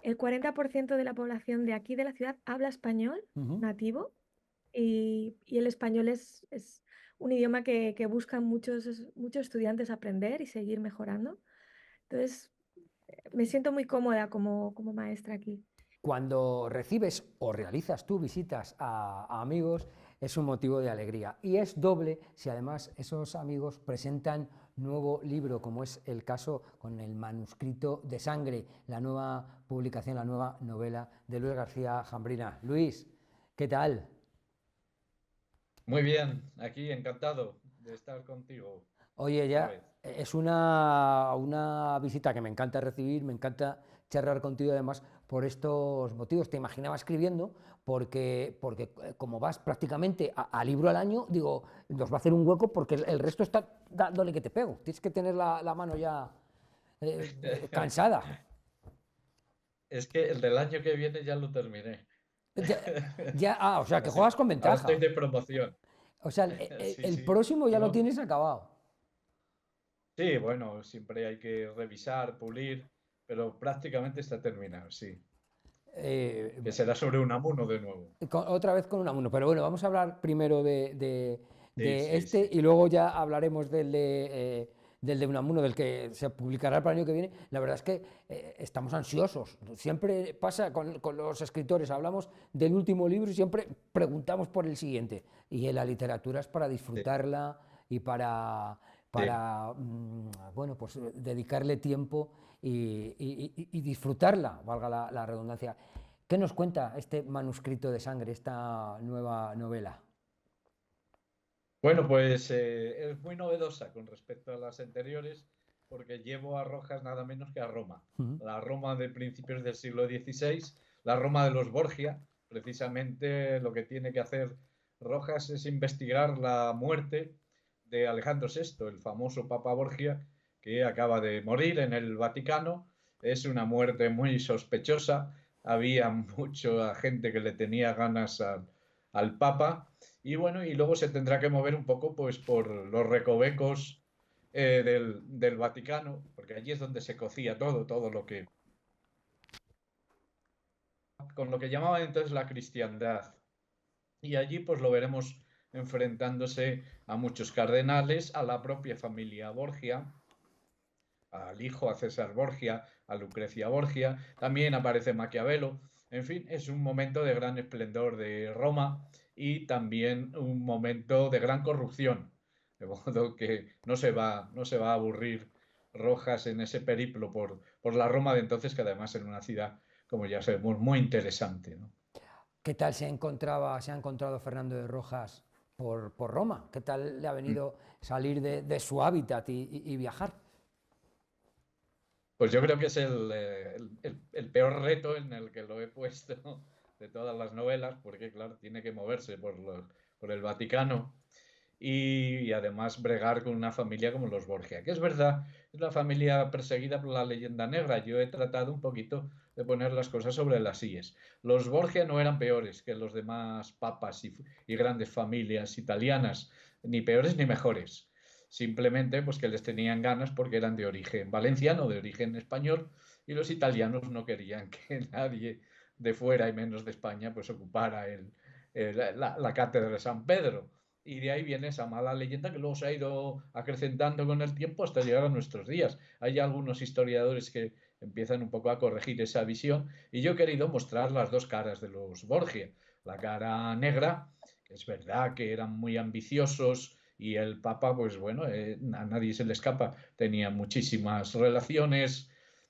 El 40% de la población de aquí de la ciudad habla español nativo y el español es un idioma que buscan muchos estudiantes aprender y seguir mejorando. Entonces, me siento muy cómoda como maestra aquí. Cuando recibes o realizas tú visitas a amigos, es un motivo de alegría. Y es doble si además esos amigos presentan nuevo libro, como es el caso con el manuscrito de sangre, la nueva publicación, la nueva novela de Luis García Jambrina. Luis, ¿qué tal? Muy bien, aquí encantado de estar contigo Oye, otra ya vez. es una visita que me encanta recibir, me encanta charlar contigo además por estos motivos. Te imaginaba escribiendo porque como vas prácticamente a libro al año, digo, nos va a hacer un hueco porque el resto está dándole que te pego. Tienes que tener la mano ya cansada. Es que el del año que viene ya lo terminé. O sea, que Así- juegas con Ahora ventaja. estoy de promoción. O sea, Sí, el sí. próximo ya lo No, tienes acabado. sí, bueno, siempre hay que revisar, pulir, pero prácticamente está terminado, sí. Que será sobre Unamuno de nuevo. Otra vez con Unamuno, pero bueno, vamos a hablar primero de Sí, sí, este sí. y luego ya hablaremos del de Unamuno, del que se publicará para el año que viene. La verdad es que estamos ansiosos. Siempre pasa con los escritores, hablamos del último libro y siempre preguntamos por el siguiente. Y en la literatura es para disfrutarla y para bueno, pues dedicarle tiempo y disfrutarla, valga la redundancia. ¿Qué nos cuenta este manuscrito de sangre, esta nueva novela? Bueno, pues es muy novedosa con respecto a las anteriores porque llevo a Rojas nada menos que a Roma. La Roma de principios del siglo XVI, la Roma de los Borgia. Precisamente lo que tiene que hacer Rojas es investigar la muerte de Alejandro VI, el famoso Papa Borgia, que acaba de morir en el Vaticano. Es una muerte muy sospechosa. Había mucha gente que le tenía ganas al Papa. Y bueno, y luego se tendrá que mover un poco pues por los recovecos del Vaticano, porque allí es donde se cocía todo lo que, con lo que llamaban entonces la cristiandad. Y allí pues lo veremos enfrentándose a muchos cardenales, a la propia familia Borgia, al hijo, a César Borgia, a Lucrecia Borgia, también aparece Maquiavelo. En fin, es un momento de gran esplendor de Roma y también un momento de gran corrupción, de modo que no se va a aburrir Rojas en ese periplo por la Roma de entonces, que además era una ciudad, como ya sabemos, muy interesante, ¿no? ¿Qué tal se ha encontrado Fernando de Rojas por Roma? ¿Qué tal le ha venido salir de su hábitat y viajar? Pues yo creo que es el peor reto en el que lo he puesto de todas las novelas, porque claro, tiene que moverse por el Vaticano y además bregar con una familia como los Borgia, que es verdad, es la familia perseguida por la leyenda negra. Yo he tratado un poquito de poner las cosas sobre las íes. Los Borgia no eran peores que los demás papas y grandes familias italianas, ni peores ni mejores. Simplemente pues que les tenían ganas porque eran de origen valenciano, de origen español, y los italianos no querían que nadie de fuera y menos de España pues ocupara la cátedra de San Pedro. Y de ahí viene esa mala leyenda que luego se ha ido acrecentando con el tiempo hasta llegar a nuestros días. Hay algunos historiadores que empiezan un poco a corregir esa visión y yo he querido mostrar las dos caras de los Borgia. La cara negra, que es verdad que eran muy ambiciosos y el Papa, pues bueno, a nadie se le escapa, tenía muchísimas relaciones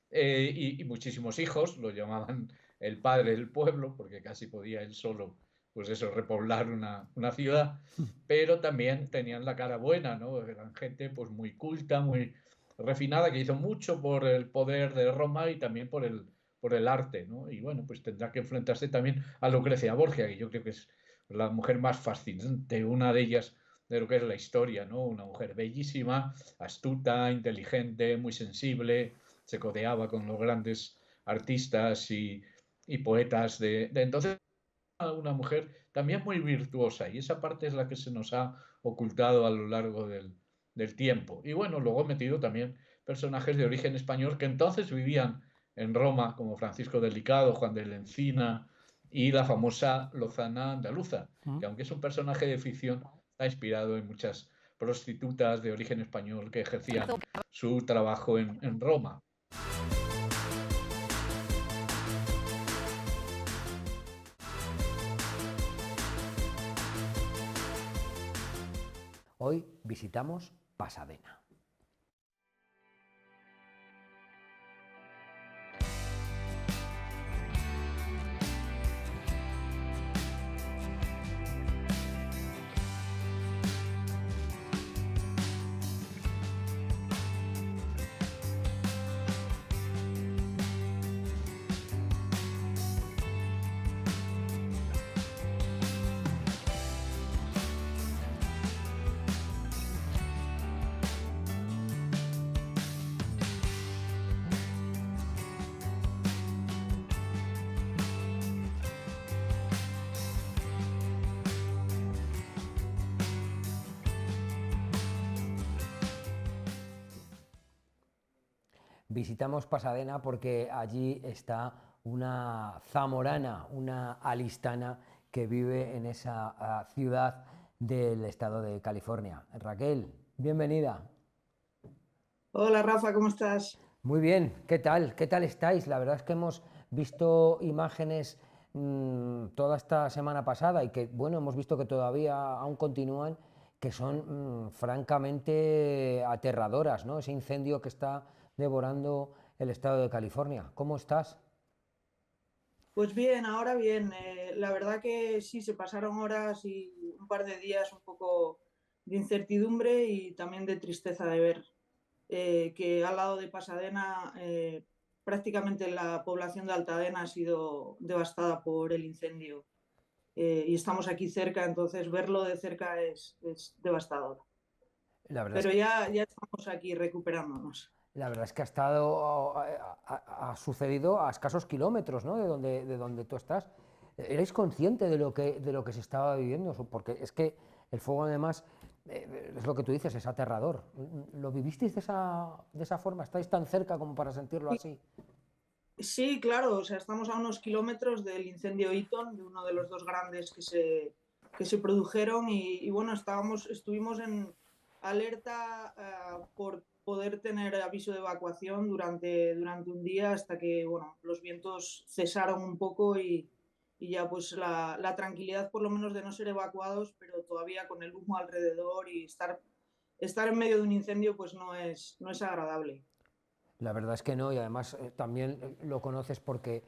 y muchísimos hijos, lo llamaban el padre del pueblo, porque casi podía él solo pues eso, repoblar una ciudad, pero también tenían la cara buena, ¿no? Eran gente pues muy culta, muy refinada, que hizo mucho por el poder de Roma y también por el arte, ¿no? Y bueno, pues tendrá que enfrentarse también a Lucrecia Borgia, que yo creo que es la mujer más fascinante, una de ellas de lo que es la historia, ¿no? Una mujer bellísima, astuta, inteligente, muy sensible, se codeaba con los grandes artistas y poetas de entonces, una mujer también muy virtuosa y esa parte es la que se nos ha ocultado a lo largo del tiempo. Y bueno, luego he metido también personajes de origen español que entonces vivían en Roma, como Francisco Delicado, Juan de la Encina y la famosa Lozana Andaluza, que aunque es un personaje de ficción, está inspirado en muchas prostitutas de origen español que ejercían su trabajo en Roma. Hoy visitamos Pasadena. Visitamos Pasadena porque allí está una zamorana, una alistana que vive en esa ciudad del estado de California. Raquel, bienvenida. Hola Rafa, ¿cómo estás? Muy bien, ¿qué tal? ¿Qué tal estáis? La verdad es que hemos visto imágenes toda esta semana pasada y que, bueno, hemos visto que todavía aún continúan, que son francamente aterradoras, ¿no? Ese incendio que está devorando el estado de California. ¿Cómo estás? Pues bien, ahora bien. La verdad que sí, se pasaron horas y un par de días un poco de incertidumbre y también de tristeza de ver que al lado de Pasadena prácticamente la población de Altadena ha sido devastada por el incendio. Y estamos aquí cerca, entonces verlo de cerca es devastador. La verdad Pero es que... ya estamos aquí recuperándonos. La verdad es que ha sucedido a escasos kilómetros, ¿no? de donde tú estás. ¿Erais consciente de lo que se estaba viviendo? Porque es que el fuego, además, es lo que tú dices, es aterrador. ¿Lo vivisteis de esa forma? ¿Estáis tan cerca como para sentirlo así? Sí, claro, o sea, estamos a unos kilómetros del incendio Eaton, de uno de los dos grandes que se produjeron y bueno, estuvimos en alerta por poder tener aviso de evacuación durante un día hasta que bueno, los vientos cesaron un poco y ya pues la tranquilidad por lo menos de no ser evacuados, pero todavía con el humo alrededor y estar en medio de un incendio pues no es agradable. la verdad es que no, y además también lo conoces porque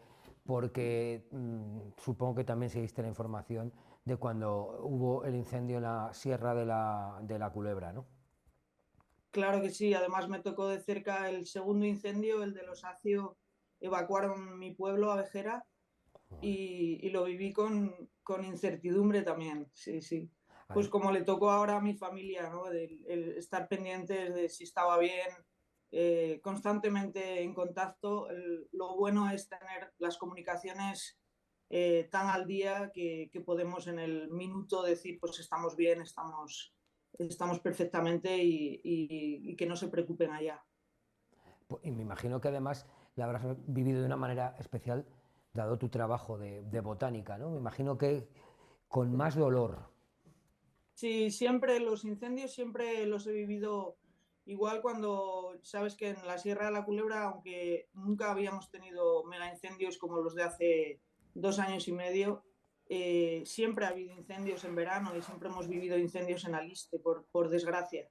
supongo que también seguiste la información de cuando hubo el incendio en la Sierra de la Culebra, ¿no? Claro que sí, además me tocó de cerca el segundo incendio, el de Los Acio, evacuaron mi pueblo, Abejera, y lo viví con incertidumbre también, sí, sí. Pues como le tocó ahora a mi familia, ¿no? El estar pendientes de si estaba bien, constantemente en contacto. Lo bueno es tener las comunicaciones tan al día que podemos en el minuto decir, pues estamos bien, estamos perfectamente y que no se preocupen allá. Y me imagino que además la habrás vivido de una manera especial, dado tu trabajo de botánica, ¿no? Me imagino que con más dolor. Sí, siempre los incendios siempre los he vivido igual cuando sabes que en la Sierra de la Culebra, aunque nunca habíamos tenido mega incendios como los de hace 2 años y medio, siempre ha habido incendios en verano y siempre hemos vivido incendios en Aliste, por desgracia.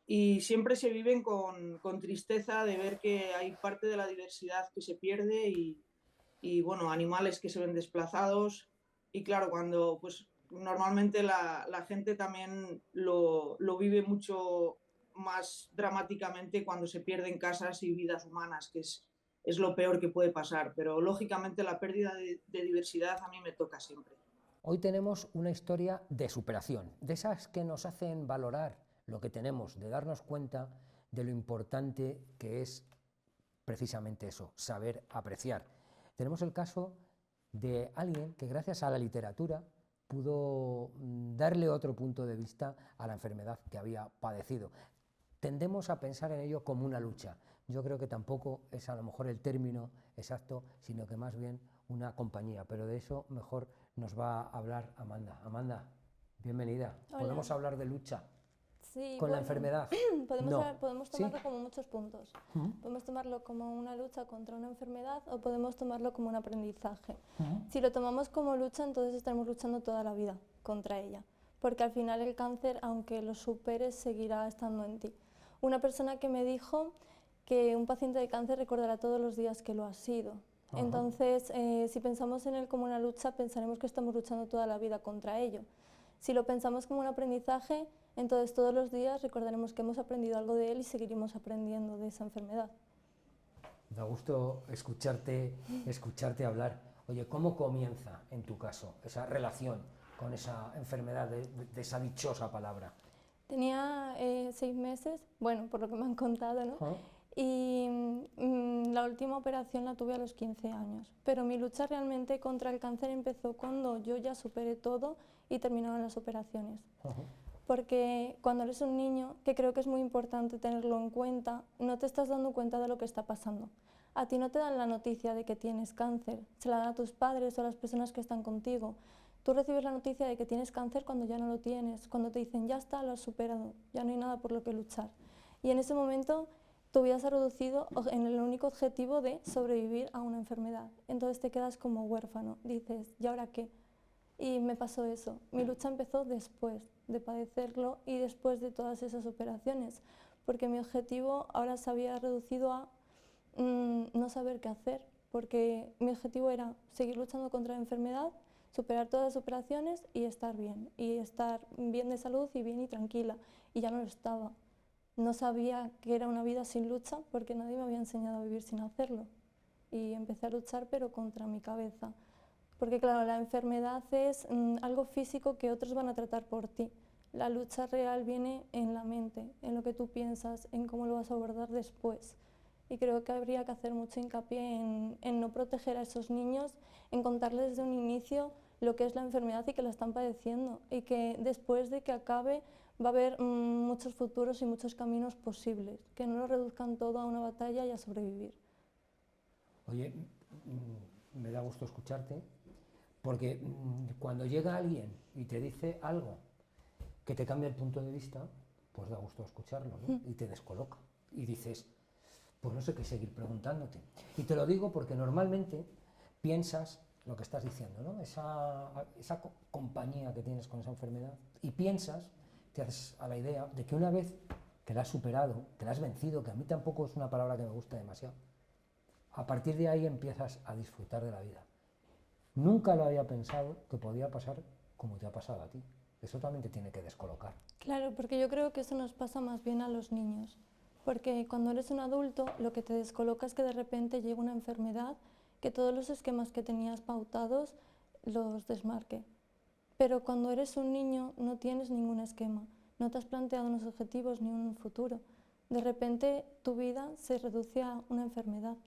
Y siempre se viven con tristeza de ver que hay parte de la diversidad que se pierde y bueno, animales que se ven desplazados. Y claro, cuando pues normalmente la gente también lo vive mucho más dramáticamente cuando se pierden casas y vidas humanas, que es lo peor que puede pasar. Pero lógicamente la pérdida de diversidad a mí me toca siempre. Hoy tenemos una historia de superación, de esas que nos hacen valorar lo que tenemos, de darnos cuenta de lo importante que es precisamente eso, saber apreciar. Tenemos el caso de alguien que gracias a la literatura pudo darle otro punto de vista a la enfermedad que había padecido. Tendemos a pensar en ello como una lucha. Yo creo que tampoco es a lo mejor el término exacto, sino que más bien una compañía, pero de eso mejor nos va a hablar Amanda. Amanda, bienvenida. Hola. ¿Podemos hablar de lucha Sí, con la enfermedad? Podemos tomarlo como muchos puntos. Podemos tomarlo como una lucha contra una enfermedad o podemos tomarlo como un aprendizaje. Si lo tomamos como lucha, entonces estaremos luchando toda la vida contra ella, porque al final el cáncer, aunque lo superes, seguirá estando en ti. Una persona que me dijo que un paciente de cáncer recordará todos los días que lo ha sido. Entonces, si pensamos en él como una lucha, pensaremos que estamos luchando toda la vida contra ello. Si lo pensamos como un aprendizaje, entonces todos los días recordaremos que hemos aprendido algo de él y seguiremos aprendiendo de esa enfermedad. Da gusto escucharte hablar. Oye, ¿cómo comienza en tu caso esa relación con esa enfermedad, de esa dichosa palabra? Tenía 6 meses, bueno, por lo que me han contado, ¿no? Y la última operación la tuve a los 15 años, pero mi lucha realmente contra el cáncer empezó cuando yo ya superé todo y terminaron las operaciones. Porque cuando eres un niño, que creo que es muy importante tenerlo en cuenta, no te estás dando cuenta de lo que está pasando. A ti no te dan la noticia de que tienes cáncer, se la dan a tus padres o a las personas que están contigo. Tú recibes la noticia de que tienes cáncer cuando ya no lo tienes, cuando te dicen ya está, lo has superado, ya no hay nada por lo que luchar. Y en ese momento tu vida se ha reducido en el único objetivo de sobrevivir a una enfermedad. Entonces te quedas como huérfano, dices, ¿y ahora qué? Y me pasó eso. Mi lucha empezó después de padecerlo y después de todas esas operaciones, porque mi objetivo ahora se había reducido a no saber qué hacer, porque mi objetivo era seguir luchando contra la enfermedad, superar todas las operaciones y estar bien de salud y bien y tranquila, y ya no lo estaba. No sabía que era una vida sin lucha porque nadie me había enseñado a vivir sin hacerlo, y empecé a luchar pero contra mi cabeza. Porque claro, la enfermedad es algo físico que otros van a tratar por ti. La lucha real viene en la mente, en lo que tú piensas, en cómo lo vas a abordar después. Y creo que habría que hacer mucho hincapié en no proteger a esos niños, en contarles desde un inicio lo que es la enfermedad y que la están padeciendo. Y que después de que acabe va a haber muchos futuros y muchos caminos posibles. Que no lo reduzcan todo a una batalla y a sobrevivir. Oye, me da gusto escucharte. Porque cuando llega alguien y te dice algo que te cambia el punto de vista, pues da gusto escucharlo, ¿no? Y te descoloca. Y dices, pues no sé qué seguir preguntándote. Y te lo digo porque normalmente piensas lo que estás diciendo, ¿no? Esa compañía que tienes con esa enfermedad, y piensas, te haces a la idea de que una vez que la has superado, que la has vencido, que a mí tampoco es una palabra que me gusta demasiado, a partir de ahí empiezas a disfrutar de la vida. Nunca lo había pensado que podía pasar como te ha pasado a ti. Eso también te tiene que descolocar. Claro, porque yo creo que eso nos pasa más bien a los niños. Porque cuando eres un adulto, lo que te descoloca es que de repente llega una enfermedad que todos los esquemas que tenías pautados los desmarque. Pero cuando eres un niño no tienes ningún esquema, no te has planteado unos objetivos ni un futuro. De repente tu vida se reduce a una enfermedad.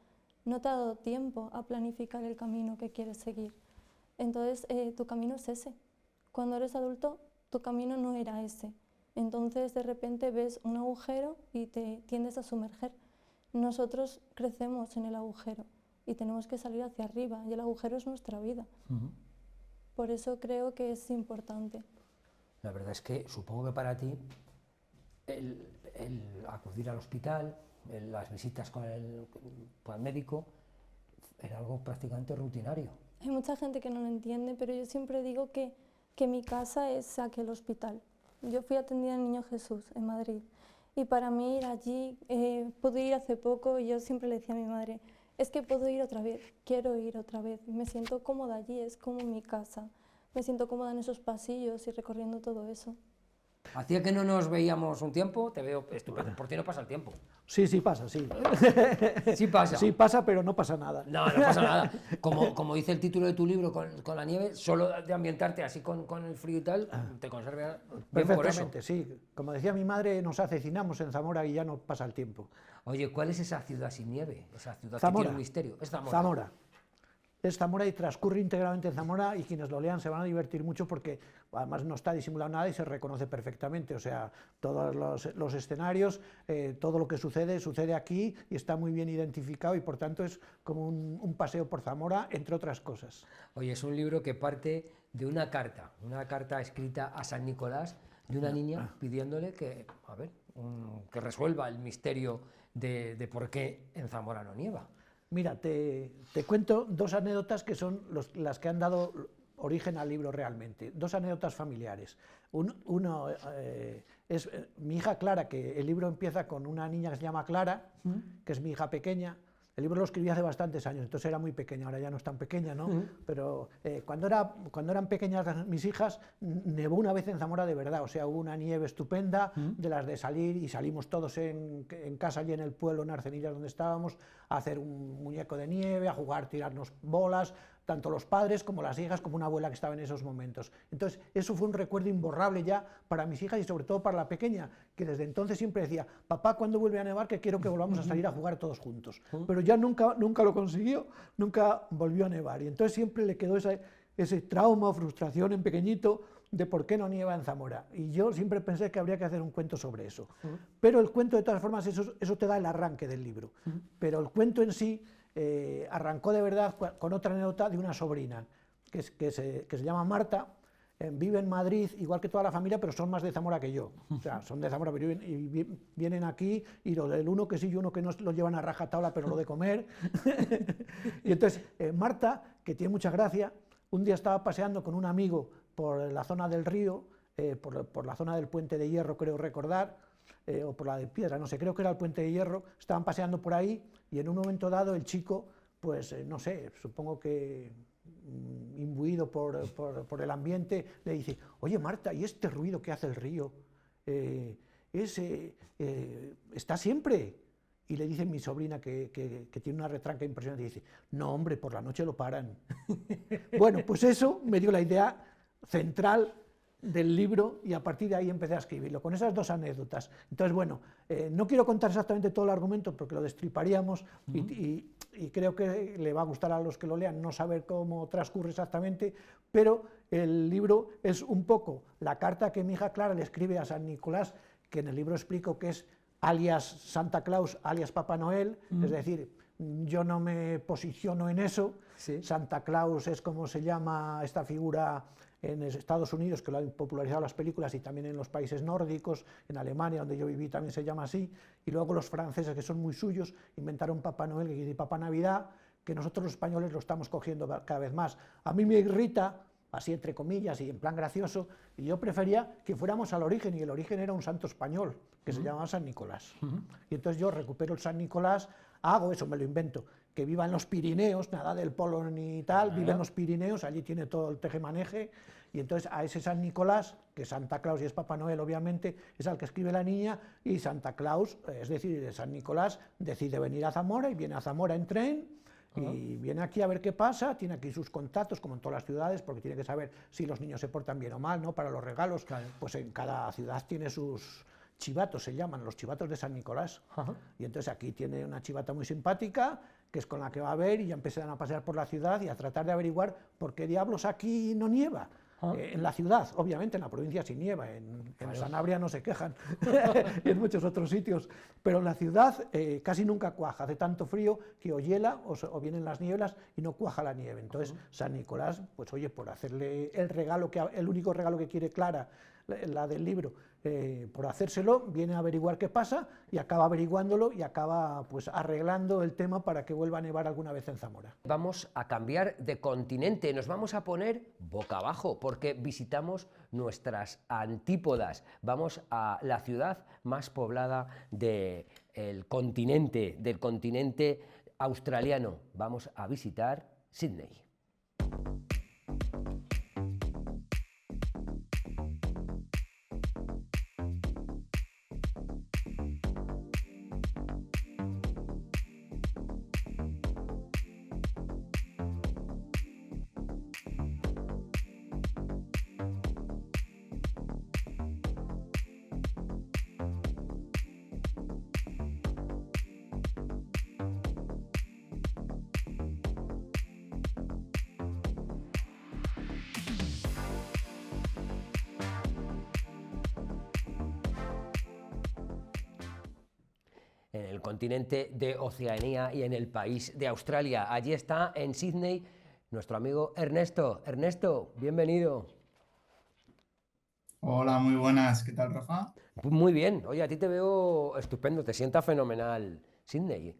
No te ha dado tiempo a planificar el camino que quieres seguir. Entonces tu camino es ese. Cuando eres adulto, tu camino no era ese. Entonces de repente ves un agujero y te tiendes a sumerger. Nosotros crecemos en el agujero y tenemos que salir hacia arriba y el agujero es nuestra vida. Por eso creo que es importante. La verdad es que supongo que para ti el acudir al hospital, las visitas con el médico, era algo prácticamente rutinario. Hay mucha gente que no lo entiende, pero yo siempre digo que mi casa es aquel hospital. Yo fui atendida en Niño Jesús, en Madrid, y para mí ir allí, pude ir hace poco y yo siempre le decía a mi madre, es que puedo ir otra vez, quiero ir otra vez, me siento cómoda allí, es como mi casa, me siento cómoda en esos pasillos y recorriendo todo eso. Hacía que no nos veíamos un tiempo, te veo estupendo, por ti no pasa el tiempo. Sí, sí pasa, sí. Sí pasa. Sí pasa, pero no pasa nada. No, no pasa nada. Como dice el título de tu libro, con la nieve, solo de ambientarte así con el frío y tal, te conserva bien por eso. Perfectamente, sí. Como decía mi madre, nos acecinamos en Zamora y ya no pasa el tiempo. Oye, ¿cuál es esa ciudad sin nieve? Esa ciudad Zamora. que tiene un misterio. Es Zamora. Zamora. Es Zamora y transcurre íntegramente en Zamora y quienes lo lean se van a divertir mucho porque además no está disimulado nada y se reconoce perfectamente, o sea, todos los escenarios, todo lo que sucede aquí y está muy bien identificado y por tanto es como un paseo por Zamora, entre otras cosas. Oye, es un libro que parte de una carta escrita a San Nicolás de una niña pidiéndole que, a ver, que resuelva el misterio de por qué en Zamora no nieva. Mira, te cuento dos anécdotas que son las que han dado origen al libro realmente, dos anécdotas familiares. Uno es mi hija Clara, que el libro empieza con una niña que se llama Clara, que es mi hija pequeña. El libro lo escribí hace bastantes años, entonces era muy pequeña, ahora ya no es tan pequeña, ¿no? Pero cuando eran pequeñas mis hijas, nevó una vez en Zamora de verdad, o sea, hubo una nieve estupenda, de las de salir, y salimos todos en casa allí en el pueblo, en Arcenillas, donde estábamos, a hacer un muñeco de nieve, a jugar, tirarnos bolas, tanto los padres como las hijas, como una abuela que estaba en esos momentos. Entonces, eso fue un recuerdo imborrable ya para mis hijas y sobre todo para la pequeña, que desde entonces siempre decía, papá, ¿cuándo vuelve a nevar? Que quiero que volvamos a salir a jugar todos juntos. Pero ya nunca lo consiguió, nunca volvió a nevar. Y entonces siempre le quedó ese trauma o frustración en pequeñito de por qué no nieva en Zamora. Y yo siempre pensé que habría que hacer un cuento sobre eso. Pero el cuento, de todas formas, eso te da el arranque del libro. Pero el cuento en sí arrancó de verdad con otra anécdota de una sobrina que se llama Marta, vive en Madrid igual que toda la familia, pero son más de Zamora que yo, o sea, son de Zamora, pero vienen aquí y lo del uno que sí y uno que no lo llevan a rajatabla, pero lo de comer. Y entonces Marta, que tiene mucha gracia, un día estaba paseando con un amigo por la zona del río, por la zona del Puente de Hierro, creo recordar, o por la de Piedra, no sé, creo que era el Puente de Hierro, estaban paseando por ahí y en un momento dado el chico, pues no sé, supongo que imbuido por el ambiente, le dice, oye Marta, ¿y este ruido que hace el río? ¿Está siempre? Y le dice mi sobrina, que tiene una retranca impresionante, y dice, no hombre, por la noche lo paran. Bueno, pues eso me dio la idea central del libro y a partir de ahí empecé a escribirlo, con esas dos anécdotas. Entonces, bueno, no quiero contar exactamente todo el argumento porque lo destriparíamos y creo que le va a gustar a los que lo lean no saber cómo transcurre exactamente, pero el libro es un poco la carta que mi hija Clara le escribe a San Nicolás, que en el libro explico que es alias Santa Claus, alias Papá Noel, es decir, yo no me posiciono en eso. Santa Claus es como se llama esta figura en Estados Unidos, que lo han popularizado las películas, y también en los países nórdicos, en Alemania, donde yo viví, también se llama así, y luego los franceses, que son muy suyos, inventaron Papá Noel, que quiere decir Papá Navidad, que nosotros los españoles lo estamos cogiendo cada vez más. A mí me irrita así entre comillas y en plan gracioso, y yo prefería que fuéramos al origen, y el origen era un santo español, que se llamaba San Nicolás. Y entonces yo recupero el San Nicolás, hago eso, me lo invento, que viva en los Pirineos, nada del polo ni tal, vive en los Pirineos, allí tiene todo el tejemaneje, y entonces a ese San Nicolás, que es Santa Claus y es Papá Noel obviamente, es al que escribe la niña, y Santa Claus, es decir, San Nicolás, decide venir a Zamora y viene a Zamora en tren, y viene aquí a ver qué pasa, tiene aquí sus contactos, como en todas las ciudades, porque tiene que saber si los niños se portan bien o mal, ¿no? Para los regalos, pues en cada ciudad tiene sus chivatos, se llaman, los chivatos de San Nicolás. Y entonces aquí tiene una chivata muy simpática, que es con la que va a ver, y ya empiezan a pasear por la ciudad y a tratar de averiguar por qué diablos aquí no nieva. En la ciudad, obviamente, en la provincia sí nieva, en Sanabria no se quejan, y en muchos otros sitios, pero en la ciudad casi nunca cuaja, hace tanto frío que o hiela o vienen las nieblas y no cuaja la nieve. Entonces San Nicolás, pues oye, por hacerle el regalo, el único regalo que quiere Clara, la del libro, por hacérselo, viene a averiguar qué pasa y acaba averiguándolo y acaba pues arreglando el tema para que vuelva a nevar alguna vez en Zamora. Vamos a cambiar de continente, nos vamos a poner boca abajo porque visitamos nuestras antípodas. Vamos a la ciudad más poblada del continente australiano. Vamos a visitar Sídney. En el continente de Oceanía y en el país de Australia. Allí está, en Sídney, nuestro amigo Ernesto. Ernesto, bienvenido. Hola, muy buenas. ¿Qué tal, Rafa? Muy bien. Oye, a ti te veo estupendo, te sienta fenomenal Sídney.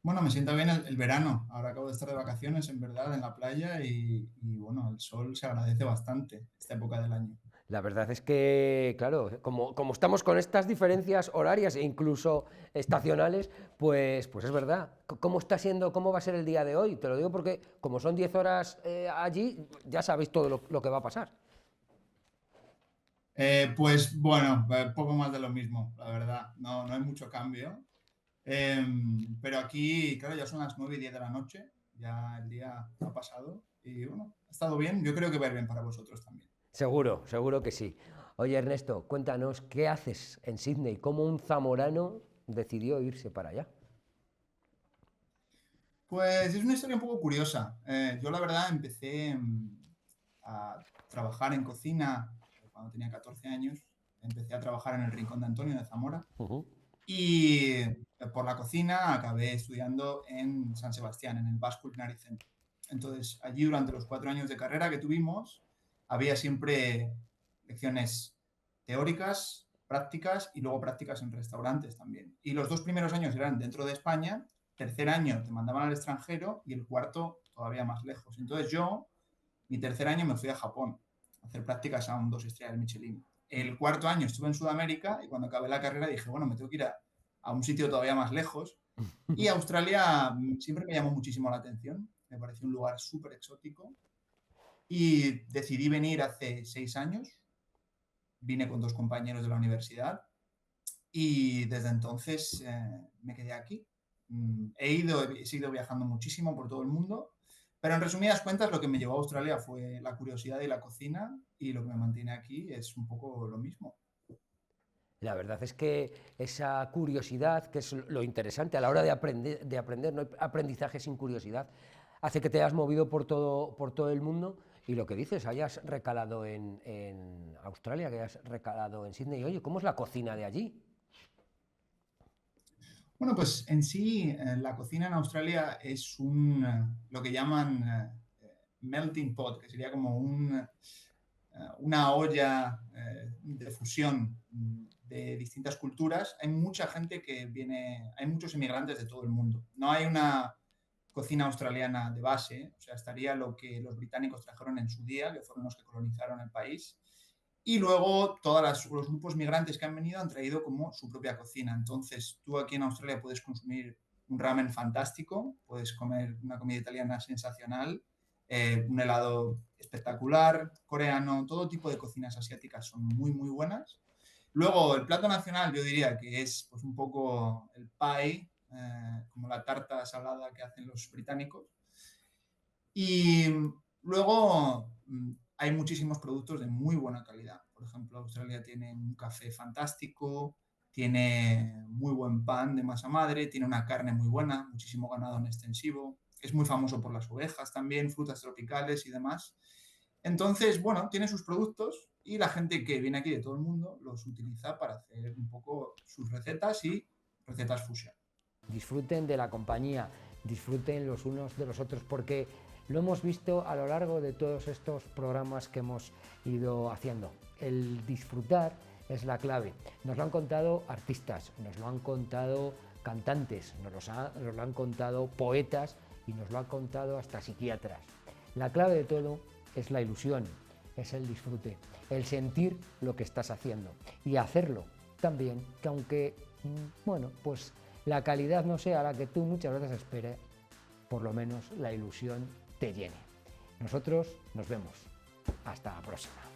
Bueno, me sienta bien el verano. Ahora acabo de estar de vacaciones, en verdad, en la playa y bueno, el sol se agradece bastante esta época del año. La verdad es que, claro, como estamos con estas diferencias horarias e incluso estacionales, pues es verdad. ¿Cómo va a ser el día de hoy? Te lo digo porque como son 10 horas allí, ya sabéis todo lo que va a pasar. Pues bueno, poco más de lo mismo, la verdad. No hay mucho cambio. Pero aquí, claro, ya son las 9:10 de la noche, ya el día ha pasado y bueno, ha estado bien. Yo creo que va a ir bien para vosotros también. Seguro, seguro que sí. Oye, Ernesto, cuéntanos, ¿qué haces en Sídney? ¿Cómo un zamorano decidió irse para allá? Pues es una historia un poco curiosa. Yo la verdad empecé a trabajar en cocina cuando tenía 14 años. Empecé a trabajar en el Rincón de Antonio de Zamora. Y por la cocina acabé estudiando en San Sebastián, en el Basque Culinary Center. Entonces, allí durante los 4 años de carrera que tuvimos, había siempre lecciones teóricas, prácticas y luego prácticas en restaurantes también. Y los 2 primeros años eran dentro de España, tercer año te mandaban al extranjero y el cuarto todavía más lejos. Entonces mi tercer año me fui a Japón a hacer prácticas a un 2 estrellas Michelin. El cuarto año estuve en Sudamérica y cuando acabé la carrera dije, bueno, me tengo que ir a un sitio todavía más lejos. Y Australia siempre me llamó muchísimo la atención. Me pareció un lugar súper exótico. Y decidí venir hace 6 años. Vine con 2 compañeros de la universidad. Y desde entonces me quedé aquí. He seguido viajando muchísimo por todo el mundo. Pero en resumidas cuentas, lo que me llevó a Australia fue la curiosidad y la cocina, y lo que me mantiene aquí es un poco lo mismo. La verdad es que esa curiosidad, que es lo interesante a la hora de aprender, no hay aprendizaje sin curiosidad, hace que te hayas movido por todo el mundo y lo que dices, hayas recalado en Australia, que hayas recalado en Sídney. Oye, ¿cómo es la cocina de allí? Bueno, pues en sí la cocina en Australia es lo que llaman melting pot, que sería como una olla de fusión de distintas culturas. Hay mucha gente que viene, hay muchos inmigrantes de todo el mundo. No hay una cocina australiana de base, o sea, estaría lo que los británicos trajeron en su día, que fueron los que colonizaron el país. Y luego todos los grupos migrantes que han venido han traído como su propia cocina. Entonces, tú aquí en Australia puedes consumir un ramen fantástico, puedes comer una comida italiana sensacional, un helado espectacular, coreano, todo tipo de cocinas asiáticas son muy, muy buenas. Luego, el plato nacional yo diría que es pues, un poco el pie, como la tarta salada que hacen los británicos. Y luego hay muchísimos productos de muy buena calidad. Por ejemplo, Australia tiene un café fantástico, tiene muy buen pan de masa madre, tiene una carne muy buena, muchísimo ganado en extensivo. Es muy famoso por las ovejas también, frutas tropicales y demás. Entonces, bueno, tiene sus productos y la gente que viene aquí de todo el mundo los utiliza para hacer un poco sus recetas y recetas fusión. Disfruten de la compañía, disfruten los unos de los otros, porque lo hemos visto a lo largo de todos estos programas que hemos ido haciendo. El disfrutar es la clave. Nos lo han contado artistas, nos lo han contado cantantes, nos lo han contado poetas y nos lo han contado hasta psiquiatras. La clave de todo es la ilusión, es el disfrute, el sentir lo que estás haciendo y hacerlo también, que aunque, bueno, pues la calidad no sea la que tú muchas veces esperes, por lo menos la ilusión te llene. Nosotros nos vemos. Hasta la próxima.